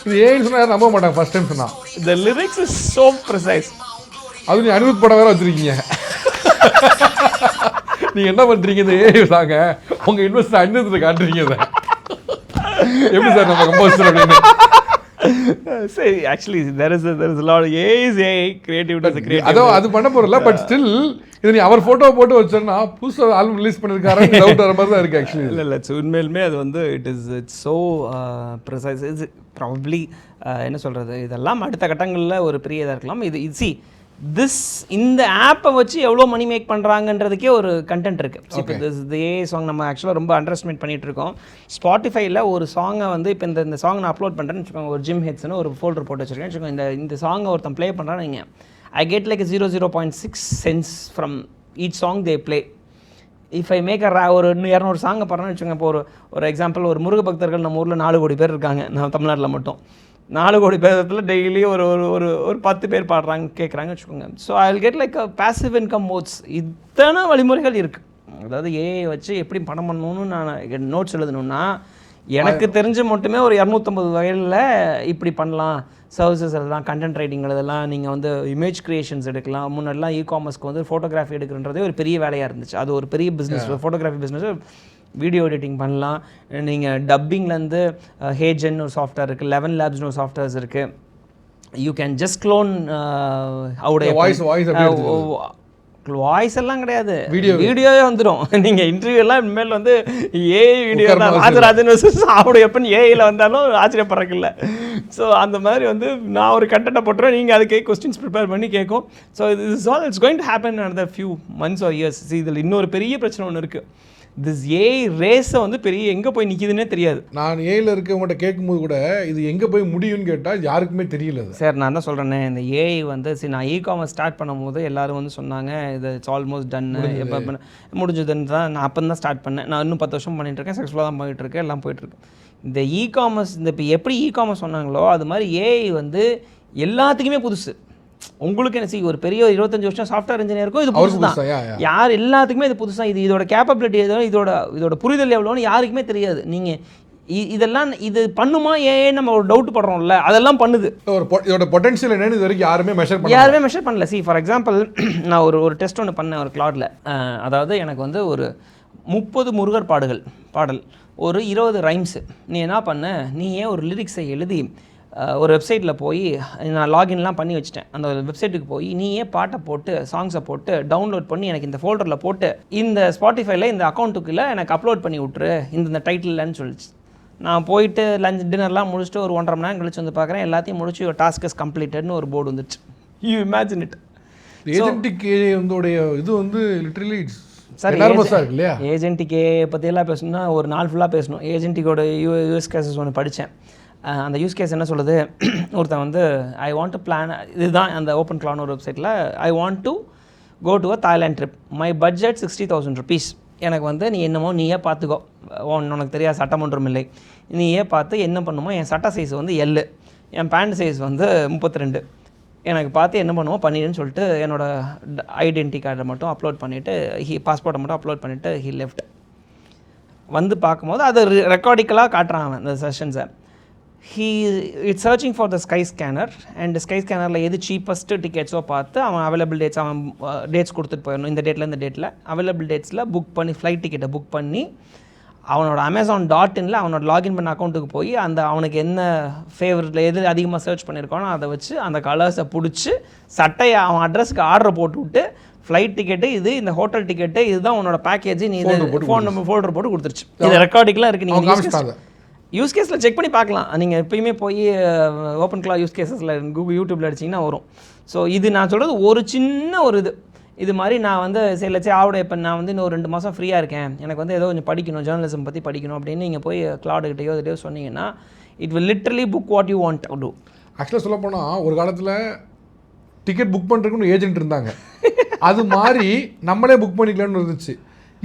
இது ஏன்னு சொன்னா நம்ப மாட்டாங்க ஃபர்ஸ்ட் டைம் சொன்னா. The lyrics is so precise. அது நீ அனிருத் படம் வேற வச்சிருக்கீங்க. நீங்க என்ன பண்றீங்க இந்த ஏஐ சாங்க உங்க இன்வெஸ்டர் அனிருத் காட்டுறீங்க இத. எப்படி சார் நம்ம கம்போசர் அப்படின்னு? See, actually there is a lot of AI creativity is a creative. அது பண்ண போறல, பட் ஸ்டில் இது நீ அவர் போட்டோ போட்டு வச்சேன்னா புதுசா ஆல்பம் ரிலீஸ் பண்ணிருக்காரு டவுட் வர மாதிரி தான் இருக்கு ஆக்சுவலி. இல்ல உண்மையிலுமே அது வந்து it's so precise. Is probably என்ன சொல்றது, இதெல்லாம் அடுத்த கட்டங்களில் ஒரு பெரிய இதாக இருக்கலாம். இது இந்த ஆப்பை வச்சு எவ்வளோ மணி மேக் பண்ணுறாங்கன்றதுக்கே ஒரு கண்டென்ட் இருக்குது. இப்போ இந்த ஏஐ சாங் நம்ம ஆக்சுவலாக ரொம்ப அண்டர் எஸ்டிமேட் பண்ணிகிட்டு இருக்கோம். ஸ்பாட்டிஃபைல ஒரு சாங்கை வந்து இப்போ இந்த சாங் நான் அப்லோட் பண்ணுறேன்னு வச்சுக்கோங்க, ஒரு ஜிம் ஹெட்ஸ்னு ஒரு ஃபோல்டர் போட்டு வச்சுருக்கேன் வச்சுக்கோங்க. இந்த சாங்கை ஒருத்தன் ப்ளே பண்ணுறான்னு நீங்கள் I get like 0.6 cents from each song they play. If I make ஒரு 200 சாங்கை பாடுறேன்னு வச்சுக்கோங்க. இப்போ ஒரு எக்ஸாம்பிள், ஒரு முருக பக்தர்கள் நம்ம ஊரில் 4 கோடி பேர் இருக்காங்க, நம்ம தமிழ்நாட்டில் மட்டும் 4 கோடி பேரத்தில் டெய்லி ஒரு 10 பேர் பாடுறாங்க கேட்குறாங்க வச்சுக்கோங்க. So I will get like a passive income modes. இத்தனை வழிமுறைகள் இருக்குது. அதாவது ஏஐ வச்சு எப்படி பணம் பண்ணணும்னு நான் நோட்ஸ் எழுதணுன்னா எனக்கு தெரிஞ்சு மட்டுமே ஒரு 250 வகையில் இப்படி பண்ணலாம். சர்வீசஸ் எழுதலாம், கண்டென்ட் ரைட்டிங் எழுதலாம், நீங்கள் வந்து இமேஜ் க்ரியேஷன்ஸ் எடுக்கலாம். முன்னாடிலாம் இ-காமர்ஸ்க்கு வந்து ஃபோட்டோகிராஃபி எடுக்கிறன்றதே ஒரு பெரிய வேலையாக இருந்துச்சு. அது ஒரு பெரிய business, photography business. Video editing பண்ணலாம். நீங்கள் டப்பிங்லேருந்து ஹேஜன் ஒரு சாஃப்ட்வேர் இருக்குது, 11 Labsனு ஒரு சாஃப்ட்வேர்ஸ் இருக்குது. யூ கேன் ஜஸ்ட் க்ளோன் அவருடைய வாய்ஸ் எல்லாம் கிடையாது, வீடியோவே வந்துடும். நீங்கள் இன்டர்வியூலாம் இனிமேல் வந்து ஏஐ வீடியோ தான். ராஜராஜன் அவடையப்பன் ஏஐயில் வந்தாலும் ஆச்சரியப்படுறக்கில்ல. ஸோ அந்த மாதிரி வந்து நான் ஒரு கண்டென்ட்டை போட்டுறேன், நீங்கள் அதுக்கே கொஸ்டின்ஸ் ப்ரிப்பேர் பண்ணி கேட்கும். So it's going to happen another few months or years. இதில் இன்னொரு பெரிய பிரச்சனை ஒன்று இருக்குது. திஸ் ஏஐ ரேஸை வந்து பெரிய எங்கே போய் நிற்கிதுன்னே தெரியாது. நான் ஏஐயில் இருக்கவங்கள்ட்ட கேட்கும்போது கூட இது எங்கே போய் முடியும்னு கேட்டால் யாருக்குமே தெரியல. சார் நான் தான் சொல்கிறேன்னே, இந்த ஏஐ வந்து நான் இ-காமர்ஸ் ஸ்டார்ட் பண்ணும்போது எல்லோரும் வந்து சொன்னாங்க இது இட்ஸ் ஆல்மோஸ்ட் டன்னு, எப்போ முடிஞ்சதுன்னு தான். நான் அப்போ தான் ஸ்டார்ட் பண்ணேன். நான் இன்னும் 10 வருஷம் பண்ணிகிட்ருக்கேன், சக்ஸஸ்ஃபுல்லாக தான் போயிட்டுருக்கேன், எல்லாம் போயிட்டுருக்கு. இந்த இ-காமர்ஸ் இப்போ எப்படி இ-காமர்ஸ் சொன்னாங்களோ அது மாதிரி ஏஐ வந்து எல்லாத்துக்குமே புதுசு. உங்களுக்கு என்ன ஒரு பெரிய 25 வருஷம் சாஃப்ட்வேர் இன்ஜினியருக்கும் இது புதுசு தான். யார் எல்லாத்துக்குமே இது புதுசாக. இதோட கேப்பபிலிட்டி எதோ இதோட புரிதல் எவ்வளோன்னு யாருக்குமே தெரியாது. நீங்கள் இதெல்லாம் இது பண்ணுமா ஏன் நம்ம ஒரு டவுட் படுறோம்ல, அதெல்லாம் பண்ணுது. இதோட பொட்டன்ஷியல் என்னன்னு இது வரைக்கும் யாருமே மெஷர் பண்ணல. ஃபார் எக்ஸாம்பிள் நான் ஒரு டெஸ்ட் ஒன்று பண்ணேன் ஒரு கிளாடில். அதாவது எனக்கு வந்து ஒரு 30 முருகர் பாடல், ஒரு 20 ரைம்ஸு. நீ என்ன பண்ண, நீ ஏன் ஒரு லிரிக்ஸை எழுதி ஒரு வெப்சைட்டில் போய் நான் லாகின்லாம் பண்ணி வச்சுட்டேன். அந்த வெப்சைட்டுக்கு போய் நீயே பாட்டை போட்டு சாங்ஸை போட்டு டவுன்லோட் பண்ணி எனக்கு இந்த ஃபோல்டரில் போட்டு இந்த ஸ்பாட்டிஃபைல இந்த அக்கௌண்ட்டுக்குள்ளே எனக்கு அப்லோட் பண்ணி விட்ரு இந்த டைட்டில்லன்னு சொல்லிச்சு. நான் போயிட்டு லஞ்ச் டின்னர்லாம் முடிச்சுட்டு ஒரு 1.5 மணி நேரம் கழிச்சு வந்து பார்க்குறேன், எல்லாத்தையும் முடிச்சு ஒரு டாஸ்க் இஸ் கம்ப்ளீட்டட்னு ஒரு போர்டு வந்துருச்சு. You imagine it. ஏஜென்டிக் இது வந்து லிட்டரலி சார் ஏஜென்டிக்கே பற்றியெல்லாம் பேசணும்னா ஒரு நாள் ஃபுல்லாக பேசணும். ஏஜென்டிக்கோட யூஎஸ் கேசஸ் ஒன்று படித்தேன். அந்த யூஸ் கேஸ் என்ன சொல்லுது, ஒருத்தன் வந்து ஐ வாண்ட் டு பிளான், இதுதான் அந்த ஓப்பன் கிளான் ஒரு வெப்சைட்டில், I want to go to a Thailand trip, my budget 60,000 rupees. எனக்கு வந்து நீ என்னமோ நீயே பார்த்துக்கோ, உனக்கு தெரியாது சட்டம் ஒன்றும் இல்லை, நீயே பார்த்து என்ன பண்ணுமோ, என் சட்டை சைஸ் வந்து L, என் பேண்ட் சைஸ் வந்து 32, எனக்கு பார்த்து என்ன பண்ணுமோ பண்ணிடுன்னு சொல்லிட்டு என்னோடய ஐடென்டி கார்டை மட்டும் அப்லோட் பண்ணிவிட்டு பாஸ்போர்ட்டை மட்டும் அப்லோட் பண்ணிவிட்டு ஹி லெஃப்ட். வந்து பார்க்கும்போது அது ரெக்கார்டிக்கலாக காட்டுறான் அவன் அந்த செஷன்ஸை. It's searching for the Skyscanner and ஸ்கை ஸ்கேனரில் எது சீப்பஸ்ட்டு டிக்கெட்ஸோ பார்த்து அவன் அவைலபிள் டேட்ஸ் அவன் டேட்ஸ் கொடுத்துட்டு போயிடணும், இந்த டேட்டில் இந்த டேட்டில் அவைலபிள் டேட்ஸில் புக் பண்ணி ஃப்ளைட் டிக்கெட்டை புக் பண்ணி அவனோட Amazon.inல அவனோட லாகின் பண்ண அக்கௌண்ட்டுக்கு போய் அந்த அவனுக்கு என்ன ஃபேவரட்டில் எது அதிகமாக சர்ச் பண்ணியிருக்கானோ அதை வச்சு அந்த கலர்ஸை பிடிச்சி சட்டையை அவன் அட்ரஸ்க்கு ஆர்டர் போட்டு விட்டு ஃப்ளைட் டிக்கெட்டு இது இந்த ஹோட்டல் டிக்கெட்டு இதுதான் உன்னோட பேக்கேஜ், நீ இது ஃபோன் நம்பர் ஃபோல்டர் போட்டு கொடுத்துருச்சு. இது ரெக்கார்டிங்லாம் இருக்குது, நீங்கள் யூஸ் கேஸில் செக் பண்ணி பார்க்கலாம். நீங்கள் எப்பயுமே போய் ஓப்பன் கிளாஸ் யூஸ் கேஸஸில் கூகுள் யூடியூப்பில் அடிச்சிங்கன்னா வரும். ஸோ இது நான் சொல்கிறது ஒரு சின்ன ஒரு இது மாதிரி நான் வந்து சரி லட்சம் ஆவிட இப்போ நான் வந்து இன்னும் 2 மாதம் ஃப்ரீயாக இருக்கேன், எனக்கு வந்து ஏதோ கொஞ்சம் படிக்கணும், ஜேர்னலிசம் பற்றி படிக்கணும் அப்படின்னு நீங்கள் போய் கிளாடுகிட்டையோ இதையோ சொன்னீங்கன்னா it will literally book what you want to do. ஆக்சுவலாக சொல்ல போனால் ஒரு காலத்தில் டிக்கெட் புக் பண்ணுறதுக்குன்னு ஏஜென்ட் இருந்தாங்க, அது மாதிரி நம்மளே புக் பண்ணிக்கலாம்னு இருந்துச்சு.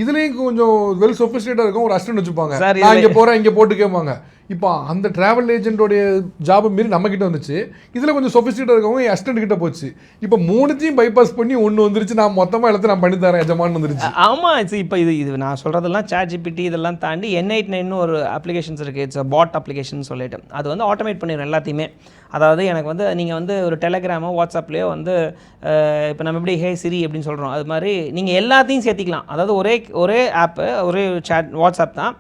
இதுலேயும் கொஞ்சம் வெல் சொஃபிஸ்டிகேட்டாக இருக்கும், ஒரு அசிஸ்டன்ட் வச்சுப்பாங்க, நான் இங்கே போகிறேன் இங்கே போட்டு கேட்பாங்க. இப்போ அந்த ட்ராவல் ஏஜென்ட்டோடைய ஜாபை மீறி நம்மக்கிட்ட வந்துச்சு. இதில் கொஞ்சம் சொஃபிஸ்டிகேட்டாக இருக்கவங்க அசிஸ்டன்ட் கிட்ட போச்சு. இப்போ 3த்தையும் பைபாஸ் பண்ணி ஒன்று வந்துருச்சு, நான் மொத்தமாக எல்லாத்தையும் நான் பண்ணி தரேன் எஜமான் வந்துருச்சு. ஆமாம், இப்போ இது நான் சொல்கிறதெல்லாம் ChatGPT இதெல்லாம் தாண்டி N89 ஒரு அப்ளிகேஷன்ஸ் இருக்குது, இட்ஸ் பாட் அப்ளிகேஷன் சொல்லிட்டு அது வந்து ஆட்டோமேட் பண்ணிடும் எல்லாத்தையுமே. அதாவது எனக்கு வந்து நீங்கள் வந்து ஒரு டெலகிராமோ வாட்ஸ்அப்லேயோ வந்து இப்போ நம்ம எப்படி ஹே சிரி அப்படின்னு சொல்கிறோம், அது மாதிரி நீங்கள் எல்லாத்தையும் சேர்த்திக்கலாம். அதாவது ஒரே ஆப்பு ஒரே வாட்ஸ்அப் தான்.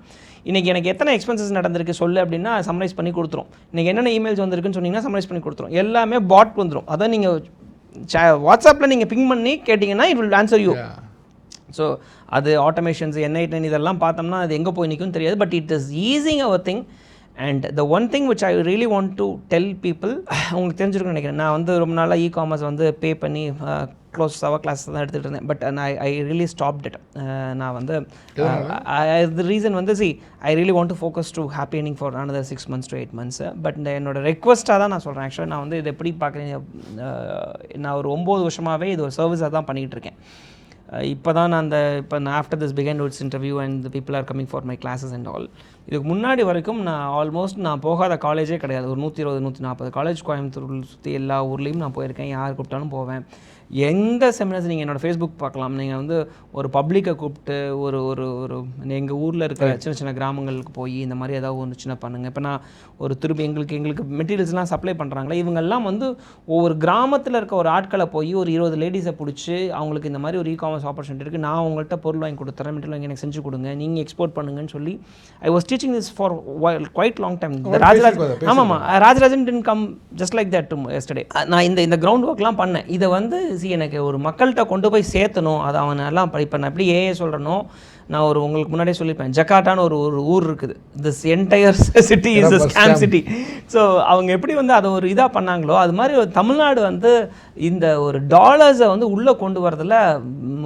இன்றைக்கி எனக்கு எத்தனை எக்ஸ்பென்சஸ் நடந்திருக்கு சொல்லு அப்படின்னா சம்மரைஸ் பண்ணி கொடுத்துரும். இன்றைக்கி என்னென்ன இமெயில்ஸ் வந்திருக்குன்னு சொன்னீங்கன்னா சம்மரைஸ் பண்ணி கொடுத்துரும். எல்லாமே பாட் வந்துடும். அதான் நீங்கள் வாட்ஸ்அப்பில் நீங்கள் பிங் பண்ணி கேட்டிங்கன்னா it will answer you. So அது ஆட்டோமேஷன்ஸ் N89 இதெல்லாம் பார்த்தோம்னா அது எங்கே போய் நிற்கும் தெரியாது. But it is easing our thing. And the one thing which I really want to tell people, உங்களுக்கு தெரிஞ்சிருக்குன்னு நினைக்கிறேன், நான் வந்து ரொம்ப நாளாக இ-காமர்ஸ் வந்து பே பண்ணி க்ளோஸ் கிளாஸ் தான் எடுத்துகிட்டு இருந்தேன். But I really stopped it. நான் வந்து த ரீசன் வந்து ஐ really want to focus to happy earning for another 6 months to 8 months. But இந்த என்னோட ரெக்வஸ்ட்டாக தான் நான் சொல்கிறேன். ஆக்சுவலாக நான் வந்து இது எப்படி பார்க்குறேன், நான் ஒரு 9 வருஷமாகவே இது ஒரு சர்வீஸாக தான் பண்ணிகிட்டு இருக்கேன். இப்போ தான் நான் after this Behindwoods interview and the people are coming for my classes and all. இதுக்கு முன்னாடி வரைக்கும் நான் போகாத காலேஜே கிடையாது. ஒரு 120-140 காலேஜ் கோயம்புத்தூர் சுற்றி எல்லா ஊர்லேயும் நான் போயிருக்கேன். யார் கூப்பிட்டாலும் போவேன். எந்த செமினார்ஸ் நீங்கள் என்னோடய ஃபேஸ்புக் பார்க்கலாம். நீங்கள் வந்து ஒரு பப்ளிக்கை கூப்பிட்டு ஒரு ஒரு ஒரு எங்கள் ஊரில் இருக்கிற சின்ன சின்ன கிராமங்களுக்கு போய் இந்த மாதிரி ஏதாவது ஒன்று சின்ன பண்ணுங்கள். இப்போ நான் ஒரு திருப்பி எங்களுக்கு மெட்டீரியல்ஸ்லாம் சப்ளை பண்ணுறாங்களே, இவங்கெல்லாம் வந்து ஒவ்வொரு கிராமத்தில் இருக்க ஒரு ஆட்களை போய் ஒரு 20 லேடிஸை பிடிச்சி அவங்களுக்கு இந்த மாதிரி ஒரு இ-காமர்ஸ் ஆப்பர்ச்சுனிட்டி இருக்குது, நான் உங்கள்கிட்ட பொருள் வாங்கி கொடுத்துறேன், மெட்டீரியல் வாங்கி எனக்கு செஞ்சு கொடுங்க, நீங்கள் எக்ஸ்போர்ட் பண்ணுங்கன்னு சொல்லி I was teaching this for quite long time. Rajarajan didn't come just like that to yesterday. நான் இந்த கிரவுண்ட் ஒர்க்லாம் பண்ணேன். இதை வந்து எனக்கு ஒரு மக்கள்கிட்ட கொண்டு போய் சேர்த்தணும். அது அவனெல்லாம் இப்போ நான் எப்படி சொல்கிறேனோ, நான் உங்களுக்கு முன்னாடியே சொல்லியிருப்பேன், ஜகார்ட்டான்னு ஒரு ஊர் இருக்குது. This entire city is a scam city. So அவங்க எப்படி வந்து அதை ஒரு இதாக பண்ணாங்களோ, அது மாதிரி தமிழ்நாடு வந்து இந்த ஒரு டாலர்ஸை வந்து உள்ளே கொண்டு வரதில்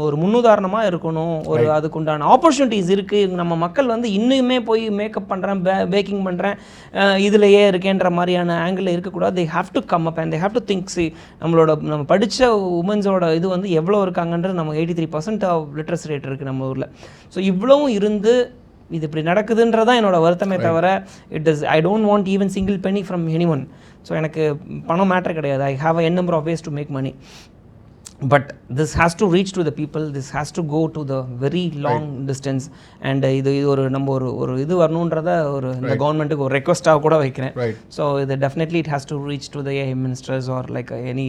ஒரு முன்னுதாரணமாக இருக்கணும். ஒரு அதுக்குண்டான ஆப்பர்ச்சுனிட்டிஸ் இருக்குது. நம்ம மக்கள் வந்து இன்னுமே போய் மேக்கப் பண்ணுறேன், பேக்கிங் பண்ணுறேன், இதுலையே இருக்கேன்ற மாதிரியான ஆங்கிளில் இருக்கக்கூடாது. They have to come up and they have to think. நம்ம படித்த உமன்ஸோட இது வந்து எவ்வளோ இருக்காங்கன்றது நமக்கு 83% ஆஃப் லிட்ரஸி ரேட் இருக்குது நம்ம ஊரில். ஸோ இவ்வளவும் இருந்து இது இப்படி நடக்குதுன்றதான் என்னோட வருத்தமே தவிர I don't want even single penny from anyone. So எனக்கு பணம் மேட்டர் கிடையாது. I have a number of ways to make money. But this has to reach to the people. This has to go to the very long distance. And இது ஒரு நம்ம ஒரு இது வரணுன்றத ஒரு இந்த கவர்மெண்ட்டுக்கு ஒரு ரெக்வஸ்ட்டாக கூட வைக்கிறேன். ஸோ இது definitely it has to reach to the ministers or like any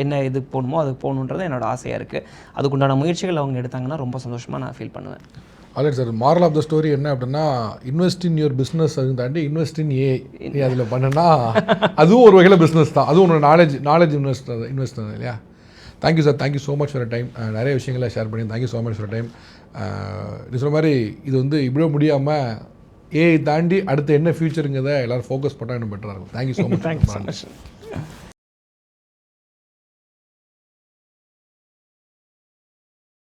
என்ன இது போகணுமோ அது போகணுன்றது என்னோட ஆசையாக இருக்குது. அதுக்குண்டான முயற்சிகள் அவங்க எடுத்தாங்கன்னா ரொம்ப சந்தோஷமாக நான் ஃபீல் பண்ணுவேன். Alright sir, moral of the story என்ன அப்படின்னா, இன்வெஸ்ட் இன் யுவர் பிஸ்னஸ் அதுவும் தாண்டி இன்வெஸ்ட் இன் நீ அதில் பண்ணனா அதுவும் ஒரு வகையில் பிஸ்னஸ் தான். அதுவும் உன்னோட நாலேஜ் இன்வெஸ்ட் இல்லையா? Thank you sir, thank you so much for time. நிறைய விஷயங்களை ஷேர் பண்ணி thank you so much for time. நீ சொன்ன மாதிரி இது வந்து இப்படியோ முடியாமல் ஏஐ தாண்டி அடுத்து என்ன ஃபியூச்சருங்கிறத எல்லோரும் ஃபோக்கஸ் பண்ணால் இன்னும் பெட்டராக இருக்கும். Thank you so much.